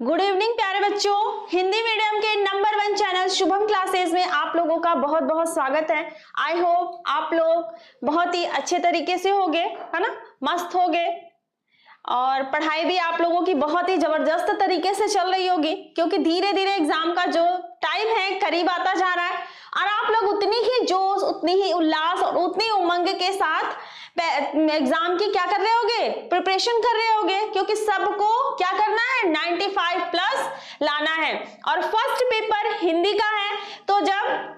Good evening प्यारे बच्चों, Hindi medium के नंबर 1 चैनल शुभम क्लासेस में आप लोगों का बहुत बहुत स्वागत है। आई होप आप लोग बहुत ही अच्छे तरीके से होगे, है ना, मस्त होगे और पढ़ाई भी आप लोगों की बहुत ही जबरदस्त तरीके से चल रही होगी, क्योंकि धीरे धीरे एग्जाम का जो टाइम है करीब आता जा रहा है और आप लोग उतनी ही जोश, उतनी ही उल्लास और उतनी उमंग के साथ एग्जाम की क्या कर रहे होगे, प्रिपरेशन कर रहे होगे, क्योंकि सबको क्या करना है, 95 प्लस लाना है। और फर्स्ट पेपर हिंदी का है, तो जब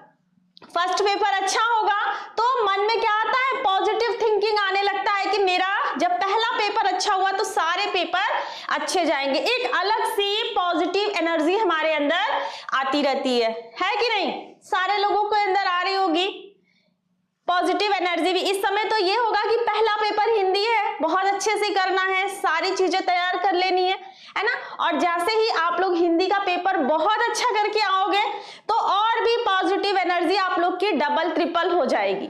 फर्स्ट पेपर अच्छा होगा तो मन में क्या आता है, पॉजिटिव थिंकिंग आने लगता है कि मेरा जब पहला पेपर अच्छा हुआ तो सारे पेपर अच्छे जाएंगे। एक अलग सी पॉजिटिव एनर्जी हमारे अंदर आती रहती है कि नहीं? सारे लोगों को अंदर आ रही होगी पॉजिटिव एनर्जी भी। इस समय तो ये होगा कि पहला पेपर हिंदी है, बहुत अच्छे से करना है, सारी चीजें तैयार कर लेनी है ना। और जैसे ही आप लोग हिंदी का पेपर बहुत अच्छा करके आओगे तो और भी पॉजिटिव एनर्जी आप लोग की डबल ट्रिपल हो जाएगी,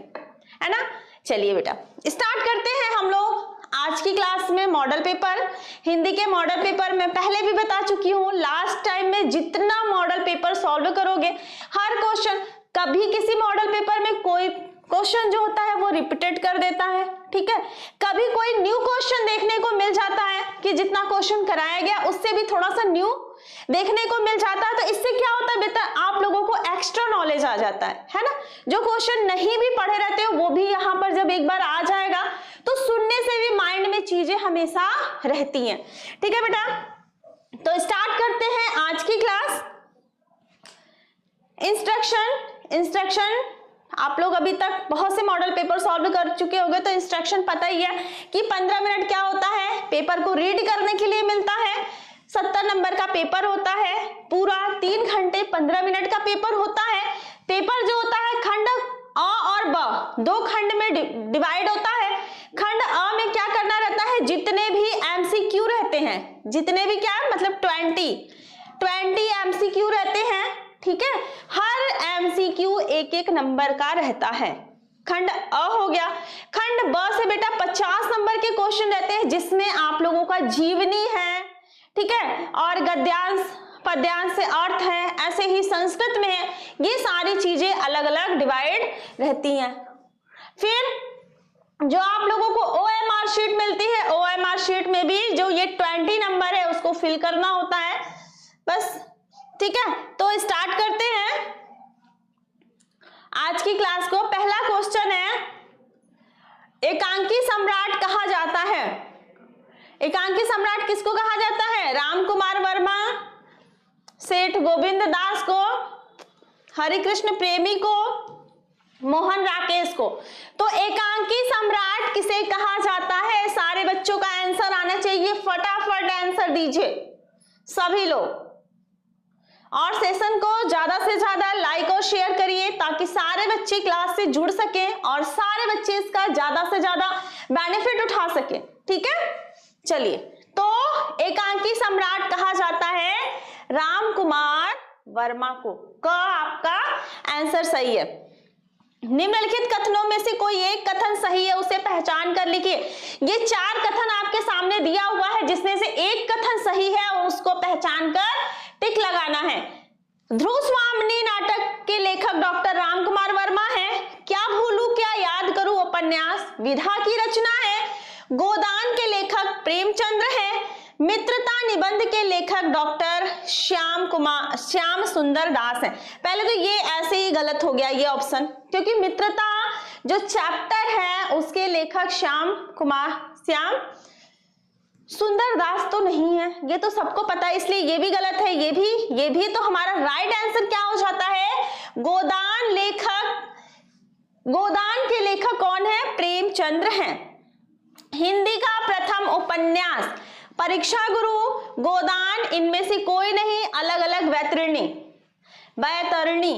है ना। चलिए बेटा स्टार्ट करते हैं हम लोग आज की क्लास में। मॉडल पेपर हिंदी के मॉडल पेपर में पहले भी बता चुकी हूँ, लास्ट टाइम में जितना मॉडल पेपर सॉल्व करोगे, हर क्वेश्चन, कभी किसी मॉडल पेपर में कोई क्वेश्चन जो होता है वो रिपीटेड कर देता है, ठीक है, कभी कोई न्यू क्वेश्चन देखने को मिल जाता है कि जितना क्वेश्चन कराया गया उससे भी थोड़ा सा न्यू देखने को मिल जाता है। तो इससे क्या होता है बेटा, आप लोगों को एक्स्ट्रा नॉलेज आ जाता है ना। जो क्वेश्चन नहीं भी पढ़े रहते हो वो भी यहाँ पर जब एक बार आ जाएगा तो सुनने से भी माइंड में चीजें हमेशा रहती हैं, ठीक है बेटा। तो स्टार्ट करते हैं आज की क्लास। इंस्ट्रक्शन आप लोग अभी तक बहुत से मॉडल पेपर सॉल्व कर चुके होंगे, तो इंस्ट्रक्शन पता ही है कि 15 मिनट क्या होता है, पेपर को रीड करने के लिए मिलता है। 70 नंबर का पेपर होता है, पूरा 3 घंटे 15 मिनट का पेपर होता है। पेपर जो होता है खंड अ और ब, 2 खंड में डिवाइड होता है। खंड अ में क्या करना रहता है, जितने भी एमसीक्यू रहते हैं, जितने भी क्या मतलब 20 एमसीक्यू रहते हैं, ठीक है, हर एमसीक्यू एक नंबर का रहता है। खंड अ हो गया। खंड ब से बेटा 50 नंबर के क्वेश्चन रहते हैं, जिसमें आप लोगों का जीवनी है, ठीक है, और गद्यांश पद्यांश से अर्थ है, ऐसे ही संस्कृत में है। ये सारी चीजें अलग अलग डिवाइड रहती हैं। फिर जो आप लोगों को OMR शीट मिलती है, OMR शीट में भी जो ये 20 नंबर है उसको फिल करना होता है, बस, ठीक है। तो स्टार्ट करते हैं आज की क्लास को। पहला क्वेश्चन है, एकांकी सम्राट कहा जाता है। एकांकी सम्राट किसको कहा जाता है? राम कुमार वर्मा, सेठ गोविंद दास को, हरिकृष्ण प्रेमी को, मोहन राकेश को। तो एकांकी सम्राट किसे कहा जाता है? सारे बच्चों का आंसर आना चाहिए, फटाफट आंसर दीजिए सभी लोग। और सेशन को ज्यादा से ज्यादा लाइक और शेयर करिए ताकि सारे बच्चे क्लास से जुड़ सकें और सारे बच्चे इसका ज्यादा से ज्यादा बेनिफिट उठा सके, ठीक है। चलिए, तो एकांकी सम्राट कहा जाता है राम कुमार वर्मा को। आपका आंसर सही है। निम्नलिखित कथनों में से कोई एक कथन सही है, उसे पहचान कर लिखिए। ये 4 कथन आपके सामने दिया हुआ है, जिसमें से एक कथन सही है और उसको पहचान कर टिक लगाना है। ध्रुव स्वामिनी नाटक के लेखक डॉक्टर राम कुमार वर्मा है। क्या भूलूं क्या याद करूं उपन्यास विधा की रचना है। गोदान के लेखक प्रेमचंद्र है। मित्रता निबंध के लेखक डॉक्टर श्याम सुंदर दास है। पहले तो ये ऐसे ही गलत हो गया ये ऑप्शन, क्योंकि मित्रता जो चैप्टर है उसके लेखक श्याम सुंदर दास तो नहीं है, ये तो सबको पता है, इसलिए ये भी गलत है। ये भी तो हमारा राइट आंसर क्या हो जाता है, गोदान के लेखक कौन है? प्रेमचंद्र हैं। हिंदी का प्रथम उपन्यास परीक्षा गुरु, गोदान, इनमें से कोई नहीं, अलग अलग बैतरणी,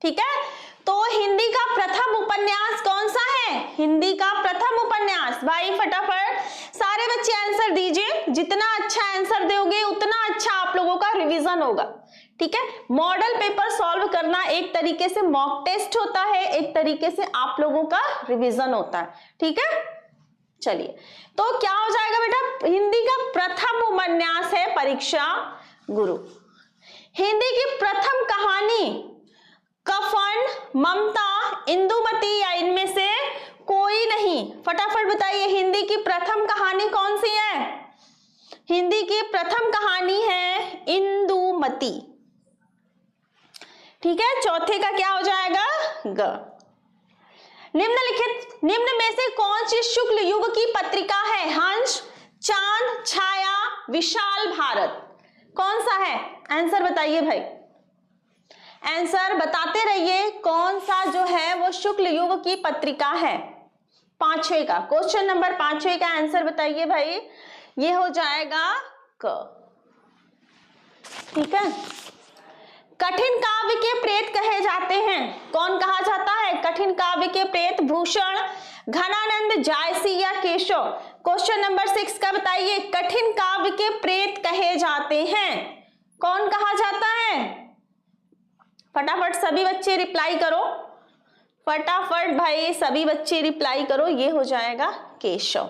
ठीक है। तो हिंदी का प्रथम उपन्यास कौन सा है? हिंदी का प्रथम उपन्यास, भाई फटाफट सारे बच्चे आंसर दीजिए। जितना अच्छा आंसर दोगे उतना अच्छा आप लोगों का रिवीजन होगा, ठीक है। मॉडल पेपर सॉल्व करना एक तरीके से मॉक टेस्ट होता है, एक तरीके से आप लोगों का रिवीजन होता है, ठीक है। चलिए, तो क्या हो जाएगा बेटा, हिंदी का प्रथम उपन्यास है परीक्षा गुरु। हिंदी की प्रथम कहानी कफन, ममता, इंदुमती या इनमें से कोई नहीं। फटाफट बताइए हिंदी की प्रथम कहानी कौन सी है? हिंदी की प्रथम कहानी है इंदुमती। ठीक है, चौथे का क्या हो जाएगा? ग। निम्न में से कौन सी शुक्ल युग की पत्रिका है? हंस, चांद, छाया, विशाल भारत। कौन सा है? आंसर बताइए भाई, आंसर बताते रहिए। कौन सा जो है वो शुक्ल युग की पत्रिका है? पांचवे का, क्वेश्चन नंबर 5 का आंसर बताइए भाई। ये हो जाएगा क। ठीक है, कठिन काव्य के प्रेत कहे जाते हैं। कौन कहा जाता है कठिन काव्य के प्रेत? भूषण, घनानंद, जायसी या केशव। क्वेश्चन नंबर 6 का बताइए, कठिन काव्य के प्रेत कहे जाते हैं, कौन कहा जाता है? फटाफट सभी बच्चे रिप्लाई करो, फटाफट भाई सभी बच्चे रिप्लाई करो। ये हो जाएगा केशव।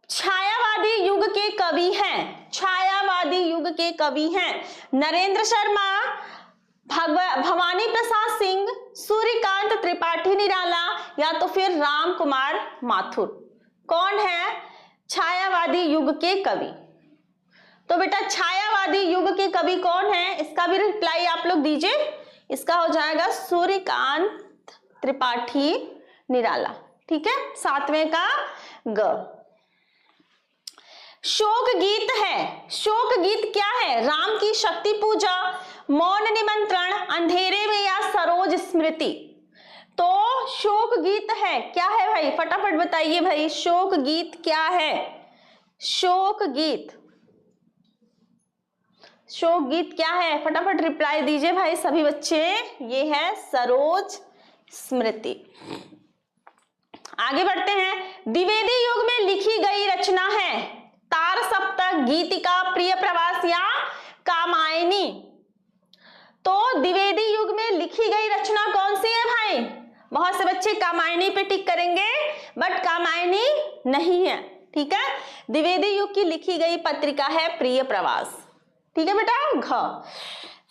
छायावादी युग के कवि हैं, छायावादी युग के कवि हैं नरेंद्र शर्मा, भवानी प्रसाद सिंह, सूर्यकांत त्रिपाठी निराला या तो फिर राम कुमार माथुर। कौन है छायावादी युग के कवि? तो बेटा छायावादी युग के कवि कौन है, इसका भी रिप्लाई आप लोग दीजिए। इसका हो जाएगा सूर्यकांत त्रिपाठी निराला। ठीक है, 7वें का ग। शोक गीत है, शोक गीत क्या है? राम की शक्ति पूजा, मौन निमंत्रण, अंधेरे में या सरोज स्मृति। तो शोक गीत है, क्या है भाई? फटाफट बताइए भाई, शोक गीत क्या है? शोक गीत, शोक गीत क्या है? फटाफट रिप्लाई दीजिए भाई सभी बच्चे। ये है सरोज स्मृति। आगे बढ़ते हैं। द्विवेदी युग में लिखी गई रचना है तार सप्तक, गीतिका, प्रिय प्रवास या कामायनी। तो द्विवेदी युग में लिखी गई रचना कौन सी है भाई? बहुत से बच्चे कामायनी पे टिक करेंगे, बट कामायनी नहीं है। ठीक है, द्विवेदी युग की लिखी गई पत्रिका है प्रिय प्रवास। ठीक है बेटा, घ।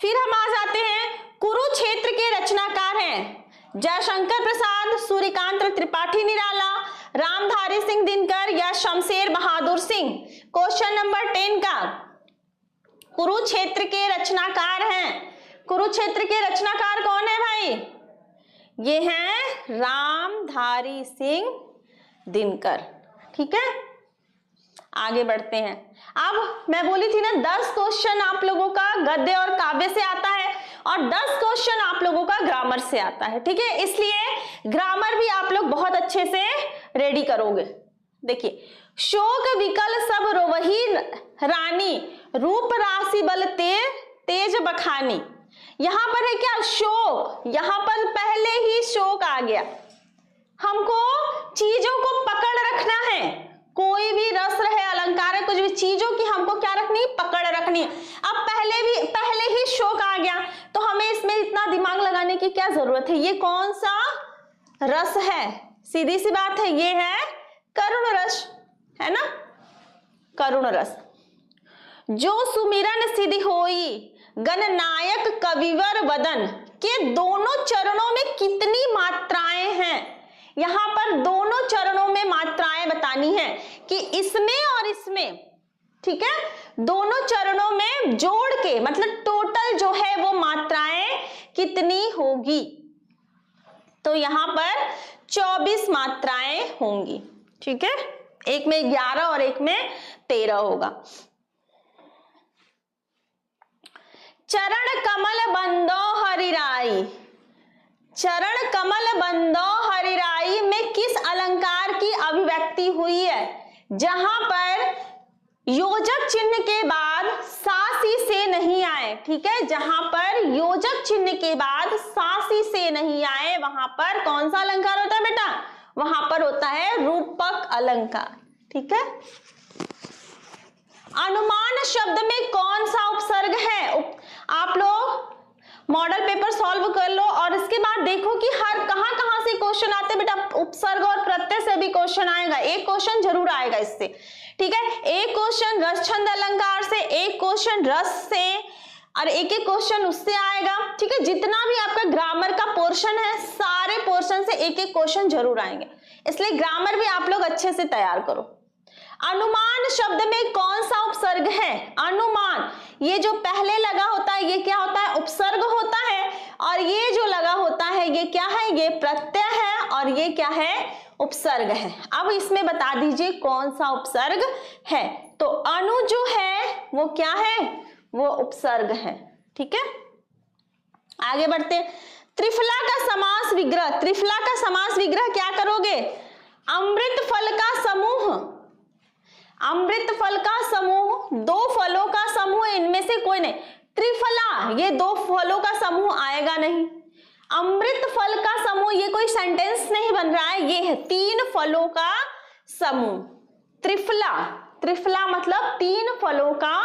फिर हम आ जाते हैं, कुरुक्षेत्र के रचनाकार हैं जयशंकर प्रसाद, सूर्यकांत त्रिपाठी निराला, रामधारी सिंह दिनकर या शमशेर बहादुर सिंह। क्वेश्चन नंबर 10 का, कुरुक्षेत्र के रचनाकार हैं, कुरुक्षेत्र के रचनाकार कौन है भाई? ये हैं रामधारी सिंह दिनकर। ठीक है, आगे बढ़ते हैं। अब मैं बोली थी ना 10 क्वेश्चन आप लोगों का गद्य और काव्य से आता है और 10 क्वेश्चन आप लोगों का ग्रामर से आता है। ठीक है, इसलिए ग्रामर भी आप लोग बहुत अच्छे से रेडी करोगे। देखिए, शोक विकल सब रोवही रानी, रूप राशि बल तेज बखानी। यहां पर है क्या? शोक। यहां पर पहले ही शोक आ गया। हमको चीजों को पकड़ रखना है, कोई भी रस रहे, अलंकार है, कुछ भी चीजों की हमको क्या रखनी? पकड़ रखनी। अब पहले ही शोक आ गया तो हमें इसमें इतना दिमाग लगाने की क्या जरूरत है? ये कौन सा रस है? सीधी सी बात है, ये है करुण रस, है ना, करुण रस। जो सुमिरन सिद्धि होई गणनायक कविवर वदन के दोनों चरणों में कितनी मात्राएं हैं? यहां पर दोनों चरणों में मात्राएं बतानी है कि इसमें और इसमें। ठीक है, दोनों चरणों में जोड़ के मतलब टोटल जो है वो मात्राएं कितनी होगी? तो यहां पर 24 मात्राएं होंगी। ठीक है, एक में 11 और एक में 13 होगा। चरण कमल बंदो हरिराई, चरण कमल बंदो हरिराई में किस अलंकार की अभिव्यक्ति हुई है? जहां पर योजक चिन्ह के बाद सासी से नहीं आए। ठीक है, जहां पर योजक चिन्ह के बाद सासी से नहीं आए वहां पर कौन सा अलंकार होता है बेटा? वहां पर होता है रूपक अलंकार। ठीक है, अनुमान शब्द में कौन सा उपसर्ग है? आप लोग मॉडल पेपर सॉल्व कर लो और इसके बाद देखो कि हर कहां से क्वेश्चन आते हैं बेटा। उपसर्ग और प्रत्यय से भी क्वेश्चन आएगा, एक क्वेश्चन जरूर आएगा इससे। ठीक है, एक क्वेश्चन रस छंद अलंकार से, एक क्वेश्चन रस से, और एक एक क्वेश्चन उससे आएगा। ठीक है, जितना भी आपका ग्रामर का पोर्शन है, सारे पोर्शन से एक एक क्वेश्चन जरूर आएंगे, इसलिए ग्रामर भी आप लोग अच्छे से तैयार करो। अनुमान शब्द में कौन सा उपसर्ग है? अनुमान, ये जो पहले लगा होता है ये क्या होता है? उपसर्ग होता है, और ये जो लगा होता है ये क्या है? ये प्रत्यय है, और ये क्या है? उपसर्ग है। अब इसमें बता दीजिए कौन सा उपसर्ग है। तो अनु जो है वो क्या है? वो उपसर्ग है। ठीक है, आगे बढ़ते। त्रिफला का समास विग्रह, त्रिफला का समास विग्रह क्या करोगे? अमृत फल का समूह, अमृत फल का समूह, दो फलों का समूह, इनमें से कोई नहीं। त्रिफला, ये दो फलों का समूह आएगा नहीं। अमृत फल का समूह, ये कोई सेंटेंस नहीं बन रहा है, ये है तीन फलों का समूह। त्रिफला, त्रिफला मतलब तीन फलों का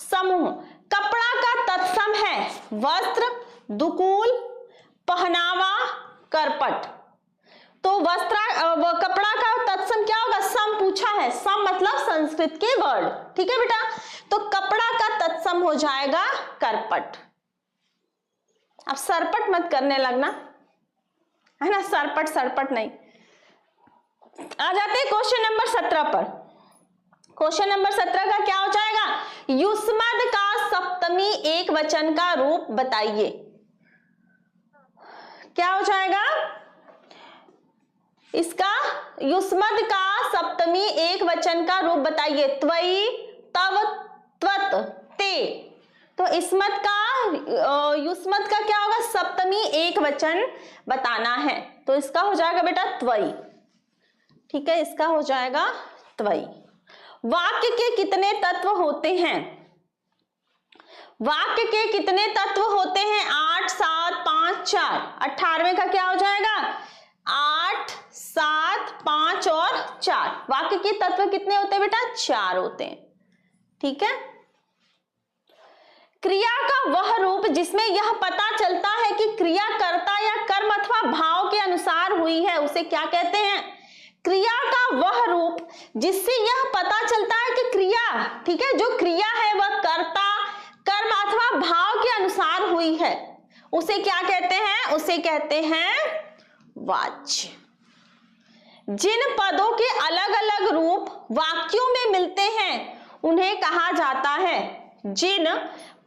समूह। कपड़ा का तत्सम है वस्त्र, दुकूल, पहनावा, करपट। तो वस्त्र कपड़ा का तत्सम क्या होगा? सम पूछा है, सम मतलब संस्कृत के वर्ड। ठीक है बेटा, तो कपड़ा का तत्सम हो जाएगा करपट। अब सरपट मत करने लगना, है ना, सरपट सरपट नहीं। आ जाते हैं क्वेश्चन नंबर 17 पर। क्वेश्चन नंबर 17 का क्या हो जाएगा? युष्मद का सप्तमी एक वचन का रूप बताइए। क्या हो जाएगा इसका? युष्मद का सप्तमी एक वचन का रूप बताइए। त्वयि, तव, त्वत, ते। तो युष्मद का क्या होगा? सप्तमी एक वचन बताना है, तो इसका हो जाएगा बेटा त्वयि। ठीक है, इसका हो जाएगा त्वयि। वाक्य के कितने तत्व होते हैं? वाक्य के कितने तत्व होते हैं? 8, 7, 5, 4। 18वें का क्या हो जाएगा? 8, 7, 5 और 4। वाक्य के तत्व कितने होते हैं बेटा? 4 होते हैं। ठीक है, क्रिया का वह रूप जिसमें यह पता चलता है कि क्रिया कर्ता या कर्म अथवा भाव के अनुसार हुई है, उसे क्या कहते हैं? क्रिया का वह रूप जिससे यह पता चलता है कि क्रिया, ठीक है, जो क्रिया है वह कर्ता, कर्म अथवा भाव के अनुसार हुई है, उसे क्या कहते हैं? उसे कहते हैं वाच्य। जिन पदों के अलग अलग रूप वाक्यों में मिलते हैं उन्हें कहा जाता है, जिन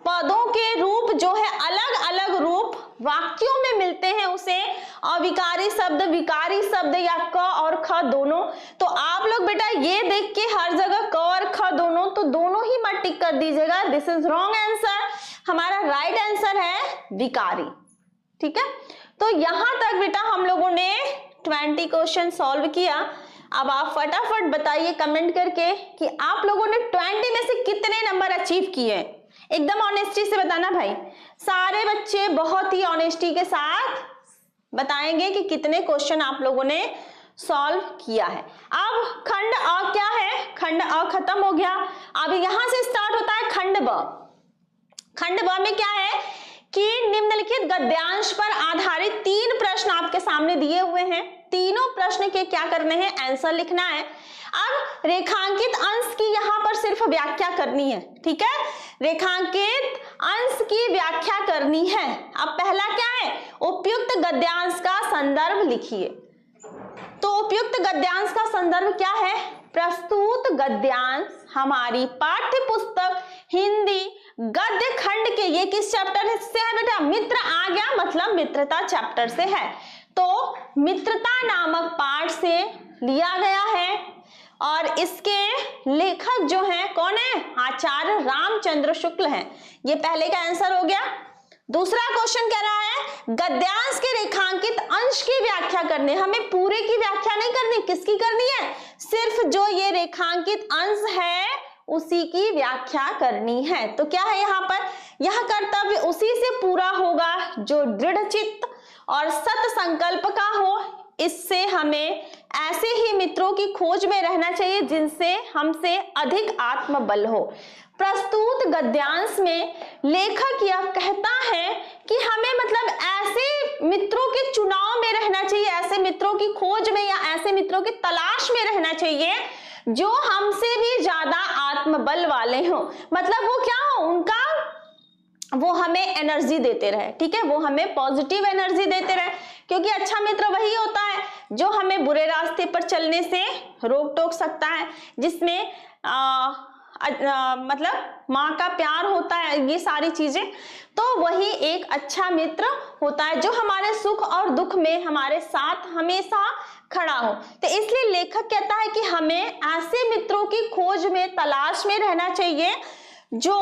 पदों के रूप जो है अलग अलग रूप वाक्यों में मिलते हैं उसे अविकारी शब्द, विकारी शब्द या क और ख दोनों। तो आप लोग बेटा ये देख के हर जगह क और ख दोनों, तो दोनों ही मत टिक कर दीजिएगा, दिस इज रॉन्ग आंसर। हमारा राइट आंसर है विकारी। ठीक है, तो यहां तक बेटा हम लोगों ने 20 क्वेश्चन सॉल्व किया। अब आप फटाफट बताइए कमेंट करके कि आप लोगों ने 20 में से कितने नंबर अचीव किए। एकदम ऑनेस्टी से बताना भाई, सारे बच्चे बहुत ही ऑनेस्टी के साथ बताएंगे कि कितने क्वेश्चन आप लोगों ने सॉल्व किया है। अब खंड अ क्या है? खंड अ खत्म हो गया। अब यहां से स्टार्ट होता है खंड ब। खंड ब में क्या है कि निम्नलिखित गद्यांश पर आधारित 3 प्रश्न आपके सामने दिए हुए हैं। तीनों प्रश्न के क्या करने हैं? आंसर लिखना है। अब रेखांकित अंश की यहां पर सिर्फ व्याख्या करनी है। ठीक है, रेखांकित अंश की व्याख्या करनी है। अब पहला क्या है? उपयुक्त गद्यांश का संदर्भ लिखिए। तो उपयुक्त गद्यांश का संदर्भ क्या है? प्रस्तुत गद्यांश हमारी पाठ्य पुस्तक हिंदी गद्य खंड के, ये किस चैप्टर से है बेटा? मित्र आ गया, मतलब मित्रता चैप्टर से है। तो मित्रता नामक पाठ से लिया गया है और इसके लेखक जो हैं कौन है? आचार्य रामचंद्र शुक्ल हैं। ये पहले का आंसर हो गया। दूसरा क्वेश्चन कह रहा है गद्यांश के रेखांकित अंश की व्याख्या करनी। हमें पूरे की व्याख्या नहीं करनी, किसकी करनी है? सिर्फ जो ये रेखांकित अंश है उसी की व्याख्या करनी है। तो क्या है यहाँ पर? यह कर्तव्य उसी से पूरा होगा जो दृढ़ चित्त और सत संकल्प का हो। इससे हमें ऐसे ही मित्रों की खोज में रहना चाहिए जिनसे हमसे अधिक आत्मबल हो। प्रस्तुत गद्यांश में लेखक यह कहता है कि हमें मतलब ऐसे मित्रों के चुनाव में रहना चाहिए, ऐसे मित्रों की खोज में या ऐसे मित्रों की तलाश में रहना चाहिए जो हमसे भी ज्यादा आत्मबल वाले हो, मतलब वो क्या हो, उनका वो हमें एनर्जी देते रहे, ठीक है, वो हमें पॉजिटिव एनर्जी देते रहे, क्योंकि अच्छा मित्र वही होता है जो हमें बुरे रास्ते पर चलने से रोक टोक सकता है, जिसमें मतलब माँ का प्यार होता है, ये सारी चीजें, तो वही एक अच्छा मित्र होता है जो हमारे सुख और दुख में हमारे साथ हमेशा खड़ा हो। तो इसलिए लेखक कहता है कि हमें ऐसे मित्रों की खोज में, तलाश में रहना चाहिए जो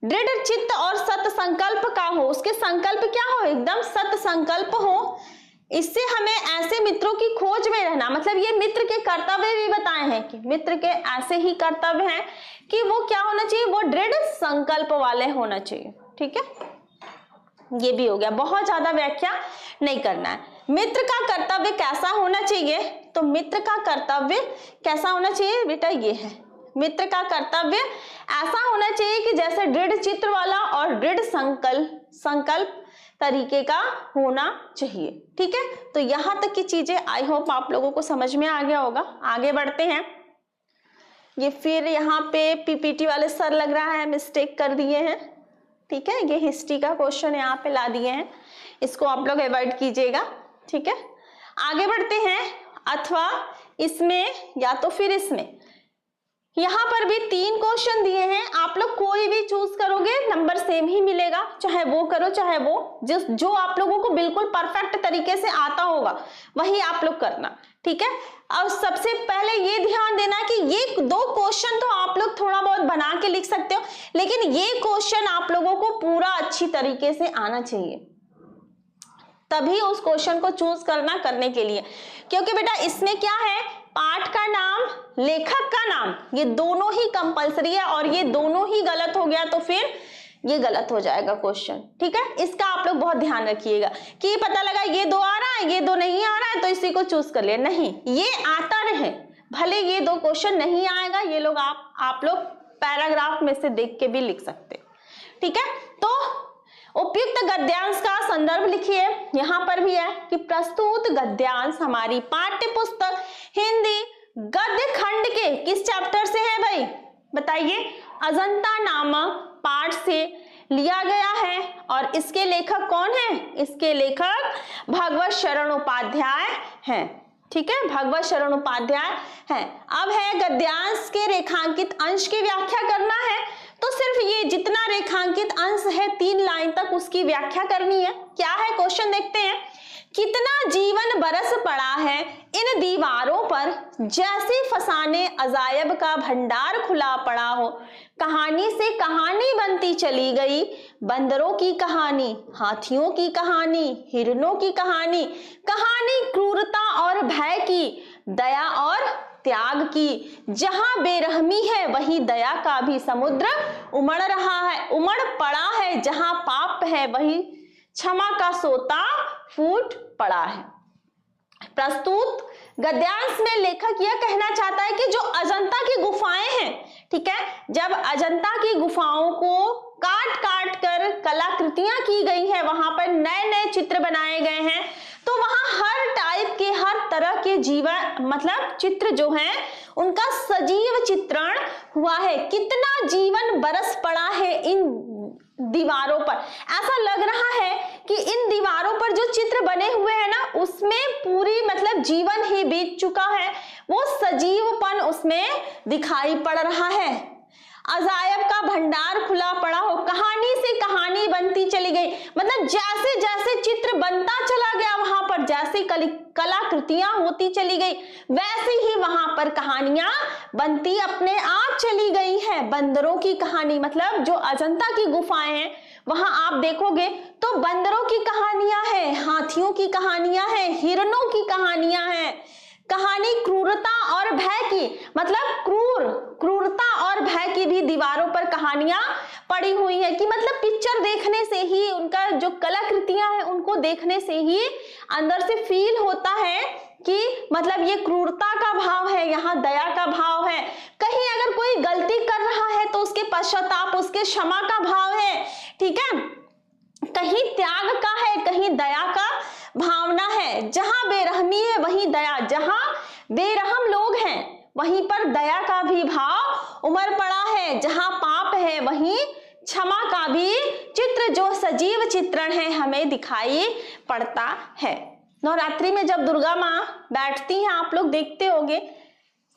दृढ़ चित्त और सत संकल्प का हो, उसके संकल्प क्या हो, एकदम सत संकल्प हो। इससे हमें ऐसे मित्रों की खोज में रहना, मतलब ये मित्र के कर्तव्य भी बताए हैं कि मित्र के ऐसे ही कर्तव्य हैं कि वो क्या होना चाहिए, वो दृढ़ संकल्प वाले होना चाहिए, ठीक है। ये भी हो गया, बहुत ज्यादा व्याख्या नहीं करना है। मित्र का कर्तव्य कैसा होना चाहिए, तो मित्र का कर्तव्य कैसा होना चाहिए बेटा, ये है, मित्र का कर्तव्य ऐसा होना चाहिए कि जैसे दृढ़ चित्त वाला और दृढ़ संकल्प तरीके का होना चाहिए, ठीक है। तो यहां तक की चीजें आई होप आप लोगों को समझ में आ गया होगा। आगे बढ़ते हैं। ये फिर यहाँ पे पीपीटी वाले सर लग रहा है मिस्टेक कर दिए हैं, ठीक है, ये हिस्ट्री का क्वेश्चन यहाँ पे ला दिए हैं, इसको आप लोग अवॉइड कीजिएगा, ठीक है। आगे बढ़ते हैं, अथवा इसमें या तो फिर इसमें, यहाँ पर भी 3 क्वेश्चन दिए हैं, आप लोग कोई भी चूज करोगे नंबर सेम ही मिलेगा, चाहे वो करो चाहे वो, जो आप लोगों को बिल्कुल परफेक्ट तरीके से आता होगा वही आप लोग करना, ठीक है। और सबसे पहले ये ध्यान देना कि ये 2 क्वेश्चन तो आप लोग थोड़ा बहुत बना के लिख सकते हो, लेकिन ये क्वेश्चन आप लोगों को पूरा अच्छी तरीके से आना चाहिए, तभी उस क्वेश्चन को चूज करने के लिए, क्योंकि बेटा इसमें क्या है, पाठ का नाम, लेखक का नाम, ये दोनों ही कंपलसरी है, और ये दोनों ही गलत हो गया तो फिर ये गलत हो जाएगा क्वेश्चन, ठीक है। इसका आप लोग बहुत ध्यान रखिएगा कि पता लगा ये 2 आ रहा है, ये 2 नहीं आ रहा है, तो इसी को चूज कर लिया, नहीं, ये आता रहे, भले ये 2 क्वेश्चन नहीं आएगा, ये लोग आप लोग पैराग्राफ में से देख के भी लिख सकते, ठीक है। तो उपयुक्त गद्यांश का संदर्भ लिखिए, यहां पर भी है कि प्रस्तुत गद्यांश हमारी पाठ्य पुस्तक हिंदी गद्य खंड के किस चैप्टर से है भाई, बताइए, अजंता नामक पाठ से लिया गया है, और इसके लेखक कौन है, इसके लेखक भगवत शरण उपाध्याय हैं, ठीक है, भगवत शरण उपाध्याय हैं। अब है गद्यांश के रेखांकित अंश की व्याख्या करना है, तो सिर्फ ये जितना रेखांकित अंश है 3 लाइन तक उसकी व्याख्या करनी है। क्या है क्वेश्चन, देखते हैं, कितना जीवन बरस पड़ा है इन दीवारों पर, जैसे फसाने अजायब का भंडार खुला पड़ा हो, कहानी से कहानी बनती चली गई, बंदरों की कहानी, हाथियों की कहानी, हिरणों की कहानी, कहानी क्रूरता और भय की, दया और त्याग की, जहां बेरहमी है वही दया का भी समुद्र उमड़ रहा है, उमड़ पड़ा है, जहां पाप है वही क्षमा का सोता फूट पड़ा है। प्रस्तुत गद्यांश में लेखक यह कहना चाहता है कि जो अजंता की गुफाएं हैं, ठीक है, जब अजंता की गुफाओं को काट काट कर कलाकृतियां की गई हैं, वहां पर नए नए चित्र बनाए गए हैं, तो वहां हर टाइप के, हर तरह के जीवन, मतलब चित्र जो हैं उनका सजीव चित्रण हुआ है। कितना जीवन बरस पड़ा है इन दीवारों पर, ऐसा लग रहा है कि इन दीवारों पर जो चित्र बने हुए हैं ना, उसमें पूरी मतलब जीवन ही बीत चुका है, वो सजीवपन उसमें दिखाई पड़ रहा है। अजायब का भंडार खुला पड़ा हो, कहानी से कहानी बनती चली गई, मतलब जैसे जैसे चित्र बनता चला गया, वहां पर जैसे कलाकृतियां होती चली गई, वैसे ही वहां पर कहानियां बनती अपने आप चली गई है। बंदरों की कहानी, मतलब जो अजंता की गुफाएं हैं वहां आप देखोगे तो बंदरों की कहानियां हैं, हाथियों की कहानियां हैं, हिरणों की कहानियां हैं, कहानी क्रूरता और भय की, मतलब क्रूरता और भय की भी दीवारों पर कहानियां पड़ी हुई है, कि मतलब पिक्चर देखने से ही, उनका जो कलाकृतियां हैं उनको देखने से ही अंदर से फील होता है कि मतलब ये क्रूरता का भाव है, यहाँ दया का भाव है, कहीं अगर कोई गलती कर रहा है तो उसके पश्चाताप, उसके क्षमा का भाव है, ठीक है, कहीं त्याग का है, कहीं दया का भावना है, जहां बेरहमी है वहीं दया, जहां बेरहम लोग हैं वहीं पर दया का भी भाव उमड़ पड़ा है। जहां पाप है वहीं क्षमा का भी चित्र जो सजीव चित्रण है हमें दिखाई पड़ता है। नवरात्रि में जब दुर्गा माँ बैठती हैं, आप लोग देखते होंगे,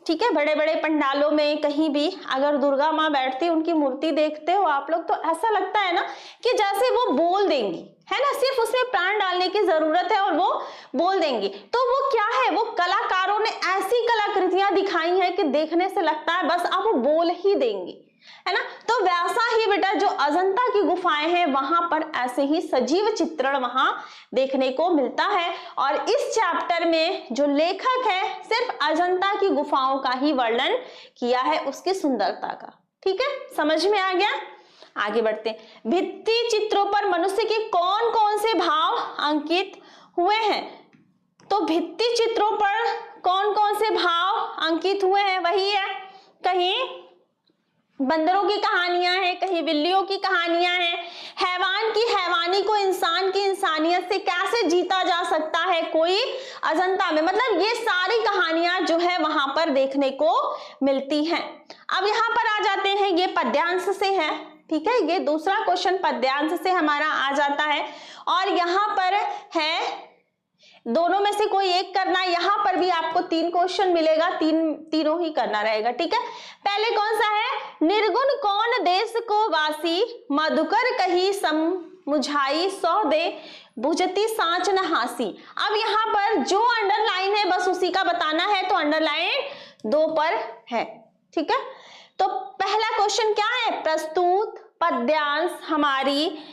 ठीक है, बड़े बड़े पंडालों में कहीं भी अगर दुर्गा माँ बैठती, उनकी मूर्ति देखते हो आप लोग, तो ऐसा लगता है ना कि जैसे वो बोल देंगी, है ना, सिर्फ उसमें प्राण डालने की जरूरत है और वो बोल देंगी। तो वो क्या है, वो कलाकारों ने ऐसी कलाकृतियां दिखाई हैं कि देखने से लगता है बस अब वो बोल ही देंगी, है ना। तो वैसा ही बेटा जो अजंता की गुफाएं हैं वहां पर ऐसे ही सजीव चित्रण वहां देखने को मिलता है। और इस चैप्टर में जो लेखक है सिर्फ अजंता की गुफाओं का ही वर्णन किया है, उसकी सुंदरता का। ठीक है, समझ में आ गया। आगे बढ़ते हैं। भित्ति चित्रों पर मनुष्य के कौन कौन से भाव अंकित हुए हैं? तो भित्ति चित्रों पर कौन कौन से भाव अंकित हुए हैं? वही है, कहीं बंदरों की कहानियां हैं, कहीं बिल्लियों की कहानियां हैं, हैवान की हैवानी को इंसान की इंसानियत से कैसे जीता जा सकता है कोई अजंता में, मतलब ये सारी कहानियां जो है वहां पर देखने को मिलती हैं। अब यहाँ पर आ जाते हैं, ये पद्यांश से है, ठीक है, ये दूसरा क्वेश्चन पद्यांश से हमारा आ जाता है। और यहाँ पर है दोनों में से कोई एक करना। यहाँ पर भी आपको 3 क्वेश्चन मिलेगा, तीनों ही करना रहेगा। ठीक है, पहले कौन सा है? निर्गुण कौन देश को वासी, मधुकर कही समुझाई सौ दे, बुझती सांच न हासी। अब यहाँ पर जो अंडरलाइन है बस उसी का बताना है, तो अंडरलाइन 2 पर है। ठीक है, तो पहला क्वेश्चन क्या है? प्रस्तुत पद्यांश हमारी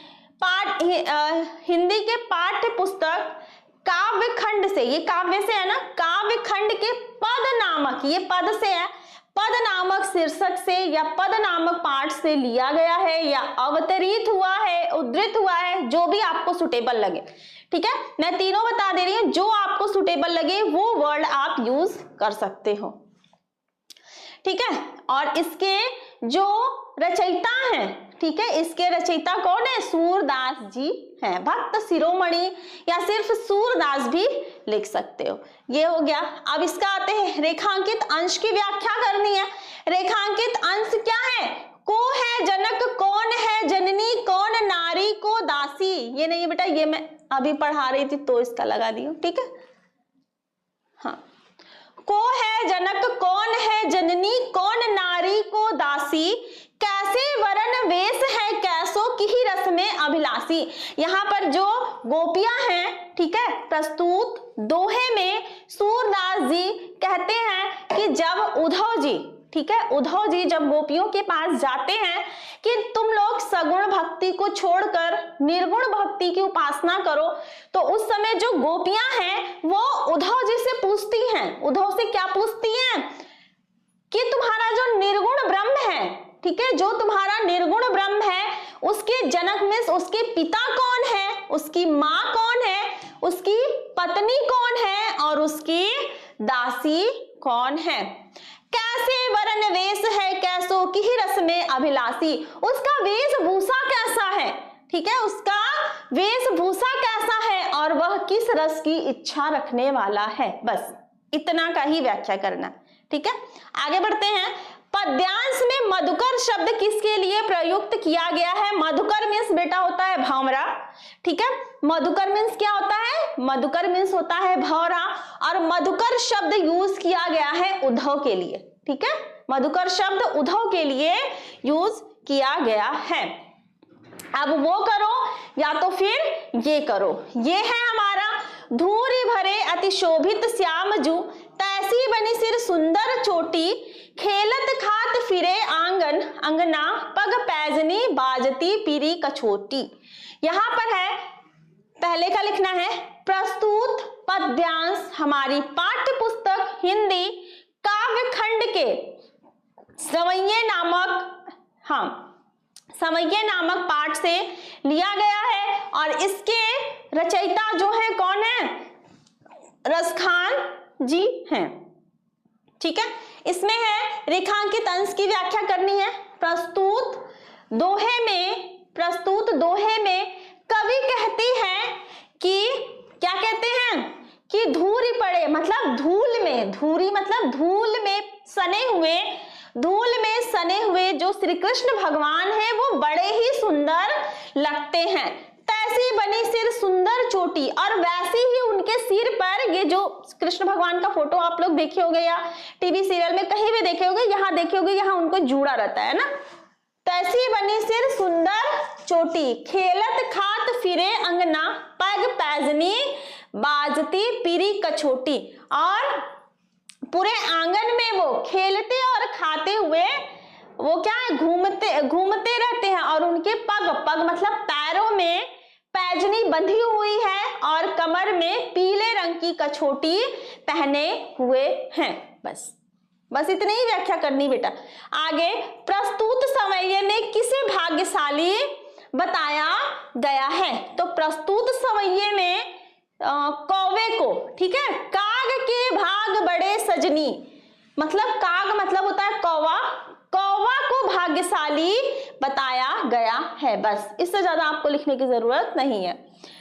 हिंदी के पाठ्य पुस्तक काव्य खंड से, ये काव्य से है ना, काव्य खंड के पद नामक, ये पद से है, पद नामक शीर्षक से या पद नामक पाठ से लिया गया है या अवतरित हुआ है, उद्धृत हुआ है, जो भी आपको सुटेबल लगे। ठीक है, मैं तीनों बता दे रही हूं, जो आपको सुटेबल लगे वो वर्ड आप यूज कर सकते हो। ठीक है, और इसके जो रचयिता हैं, ठीक है, इसके रचयिता कौन है? सूरदास जी हैं, भक्त शिरोमणि या सिर्फ सूरदास भी लिख सकते हो। ये हो गया। अब इसका आते हैं रेखांकित अंश की व्याख्या करनी है। रेखांकित अंश क्या है? को है जनक, कौन है जननी, कौन नारी को दासी। ये नहीं बेटा, ये मैं अभी पढ़ा रही थी तो इसका लगा दी हूं। ठीक है, हाँ, को है जनक, कौन है जननी, कौन नारी को दासी, कैसे वरण वेश है, कैसो की ही रस में अभिलाषी। यहाँ पर जो गोपियां हैं, ठीक है, प्रस्तुत दोहे में सूरदास जी कहते हैं कि जब उद्धव जी, ठीक है, उद्धव जी जब गोपियों के पास जाते हैं कि तुम लोग सगुण भक्ति को छोड़कर निर्गुण भक्ति की उपासना करो, तो उस समय जो गोपियां हैं वो उद्धव जी से पूछती हैं, उद्धव से क्या पूछती हैं कि तुम्हारा जो निर्गुण ब्रह्म है, ठीक है, जो तुम्हारा निर्गुण ब्रह्म है, उसके जनक में उसके पिता कौन है, उसकी माँ कौन है, उसकी पत्नी कौन है और उसकी दासी कौन है। कैसे वरण वेश है, कैसो की ही रस में अभिलाषी, उसका वेशभूषा कैसा है, ठीक है, उसका वेशभूषा कैसा है और वह किस रस की इच्छा रखने वाला है। बस इतना का ही व्याख्या करना। ठीक है, आगे बढ़ते हैं। पद्यांश में मधुकर शब्द किसके लिए प्रयुक्त किया गया है? मधुकर मीन्स बेटा होता है भंवरा। ठीक है, मधुकर मीन्स क्या होता है? मधुकर मीन्स होता है भंवरा, और मधुकर शब्द यूज किया गया है उद्धव के लिए। ठीक है, मधुकर शब्द उद्धव के लिए यूज किया गया है। अब वो करो या तो फिर ये करो। ये है हमारा धूरी भरे अति शोभित श्याम जू, तैसी बनी सिर सुंदर चोटी, खेलत खात फिरे आंगन अंगना, पग पैजनी बाजती पीरी कछोटी। यहाँ पर है, पहले का लिखना है प्रस्तुत पद्यांश हमारी पाठ्य पुस्तक हिंदी काव्य खंड के सवैये नामक, हाँ, सवैये नामक पाठ से लिया गया है, और इसके रचयिता जो है कौन है? रसखान जी हैं। ठीक है, इसमें है रेखांकित अंश की व्याख्या करनी है। प्रस्तुत दोहे में कवि कहती हैं कि क्या कहते हैं कि धूरी पड़े, मतलब धूल में, धूरी मतलब धूल में सने हुए, धूल में सने हुए जो श्री कृष्ण भगवान हैं वो बड़े ही सुंदर लगते हैं। तैसी बनी सिर सुंदर चोटी, और वैसे ही उनके सिर पर, ये जो कृष्ण भगवान का फोटो आप लोग देखे होंगे या टीवी सीरियल में कहीं भी देखे होंगे, यहाँ देखे होंगे, यहाँ उनको जुड़ा रहता है ना। तैसी बनी सिर सुंदर चोटी, खेलत खात फिरे अंगना, पग पैजनी बाजती पीरी कछोटी। और पूरे आंगन में वो खेलते और खाते हुए वो क्या है, घूमते रहते हैं, और उनके पग मतलब पैरों में पैजनी बंधी हुई है और कमर में पीले रंग की कछोटी पहने हुए हैं। बस इतनी ही व्याख्या करनी बेटा। आगे, प्रस्तुत सवैये में किसे भाग्यशाली बताया गया है? तो प्रस्तुत सवैये में कौवे को, ठीक है, काग के भाग बड़े सजनी, मतलब काग मतलब होता है कौवा, कौवा को भाग्यशाली बताया गया है। बस इससे ज्यादा आपको लिखने की जरूरत नहीं है।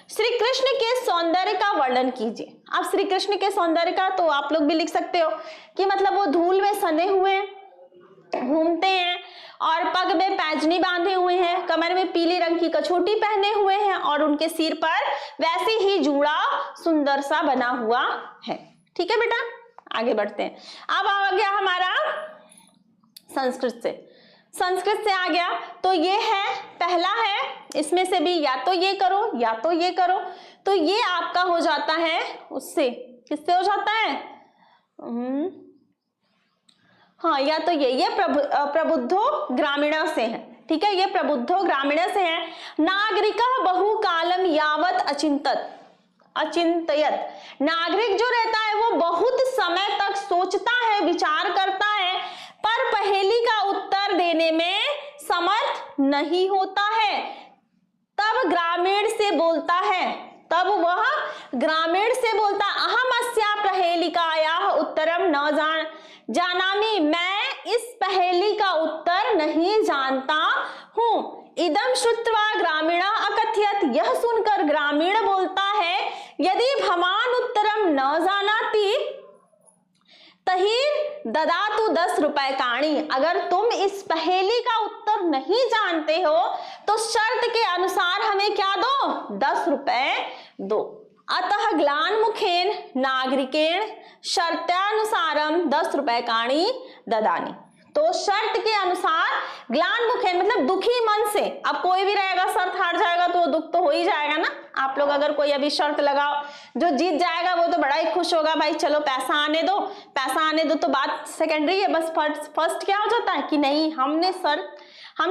श्री कृष्ण के सौंदर्य का वर्णन कीजिए। अब श्री कृष्ण के सौंदर्य का तो आप लोग भी लिख सकते हो कि मतलब वो धूल में सने हुए घूमते हैं और पग में पैजनी बांधे हुए हैं, कमर में पीले रंग की कछोटी पहने हुए हैं और उनके सिर पर वैसे ही जूड़ा सुंदर सा बना हुआ है। ठीक है बेटा, आगे बढ़ते हैं। अब आ गया हमारा संस्कृत से आ गया, तो ये है पहला है, इसमें से भी या तो ये करो या तो ये करो, तो ये आपका हो जाता है उससे, किससे हो जाता है? हाँ, या तो ये प्रबुद्धो ग्रामीण से है। ठीक है, ये प्रबुद्धो ग्रामीण से है। नागरिका बहुकालम यावत अचिंतयत, नागरिक जो रहता है वो बहुत समय तक सोचता है, विचार करता है, पर पहेली का उत्तर देने में समर्थ नहीं होता है। तब ग्रामीण से बोलता है, तब वह ग्रामीण से बोलता, अहम अस्या पहेलिकायाः उत्तरम न जानामि, मैं इस पहेली का उत्तर नहीं जानता हूँ। इदम श्रुत्वा ग्रामीणः अकथयत, यह सुनकर ग्रामीण बोलता है, यदि भवान उत्तरम न जानाति तही ददातु 10 रुपए काणी, अगर तुम इस पहेली का उत्तर नहीं जानते हो तो शर्त के अनुसार हमें क्या दो? 10 रुपए दो। अतः ग्लान मुखेन नागरिकेण शर्तानुसारम 10 रुपए काणी ददानी, तो शर्त के अनुसार ग्लान मुखेन मतलब दुखी मन से, अब कोई भी रहेगा शर्त हार जाएगा तो दुख तो हो ही जाएगा ना। आप लोग अगर कोई अभी शर्त लगाओ, जो जीत जाएगा वो तो बड़ा ही खुश होगा, भाई चलो पैसा आने दो, तो बात सेकेंडरी है। बस फर्स्ट क्या हो जाता है कि नहीं, हम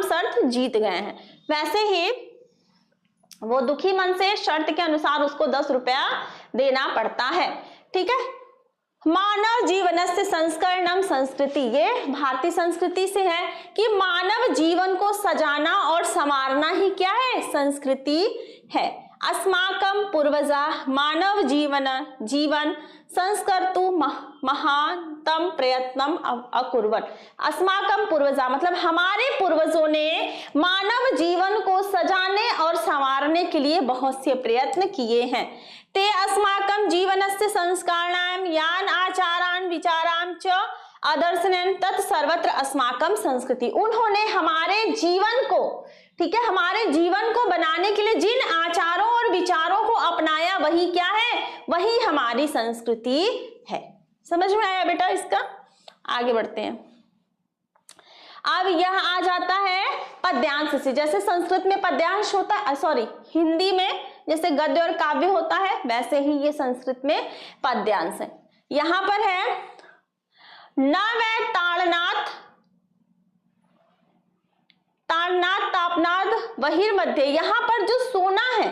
शर्त जीत गए हैं। वैसे ही वो दुखी मन से शर्त के अनुसार उसको 10 रुपया देना पड़ता है। ठीक है, मानव जीवनस्य संस्करणम संस्कृति, ये भारतीय संस्कृति से है कि मानव जीवन को सजाना और संवारना ही क्या है? संस्कृति है। अस्माकं पूर्वजा मानव जीवन संस्कर्तु महानतम प्रयत्नम अकुर्वन्। अस्माकं पूर्वजा मतलब हमारे पूर्वजों ने मानव जीवन को सजाने और संवारने के लिए बहुत से प्रयत्न किए हैं। ते अस्माकं जीवनस्य संस्कारणां यान आचारान् विचारान् च आदर्शनं तत् सर्वत्र अस्माकं संस्कृति, उन्होंने हमारे जीवन को, ठीक है, हमारे जीवन को बनाने के लिए जिन आचारों और विचारों को अपनाया वही क्या है? वही हमारी संस्कृति है। समझ में आया बेटा इसका? आगे बढ़ते हैं। अब यह आ जाता है पद्यांश से, जैसे संस्कृत में पद्यांश होता है, हिंदी में जैसे गद्य और काव्य होता है, वैसे ही ये संस्कृत में पद्यांश है। यहां पर है न वै ताड़नाथ तापनाद बहिर्मध्य, यहाँ पर जो सोना है,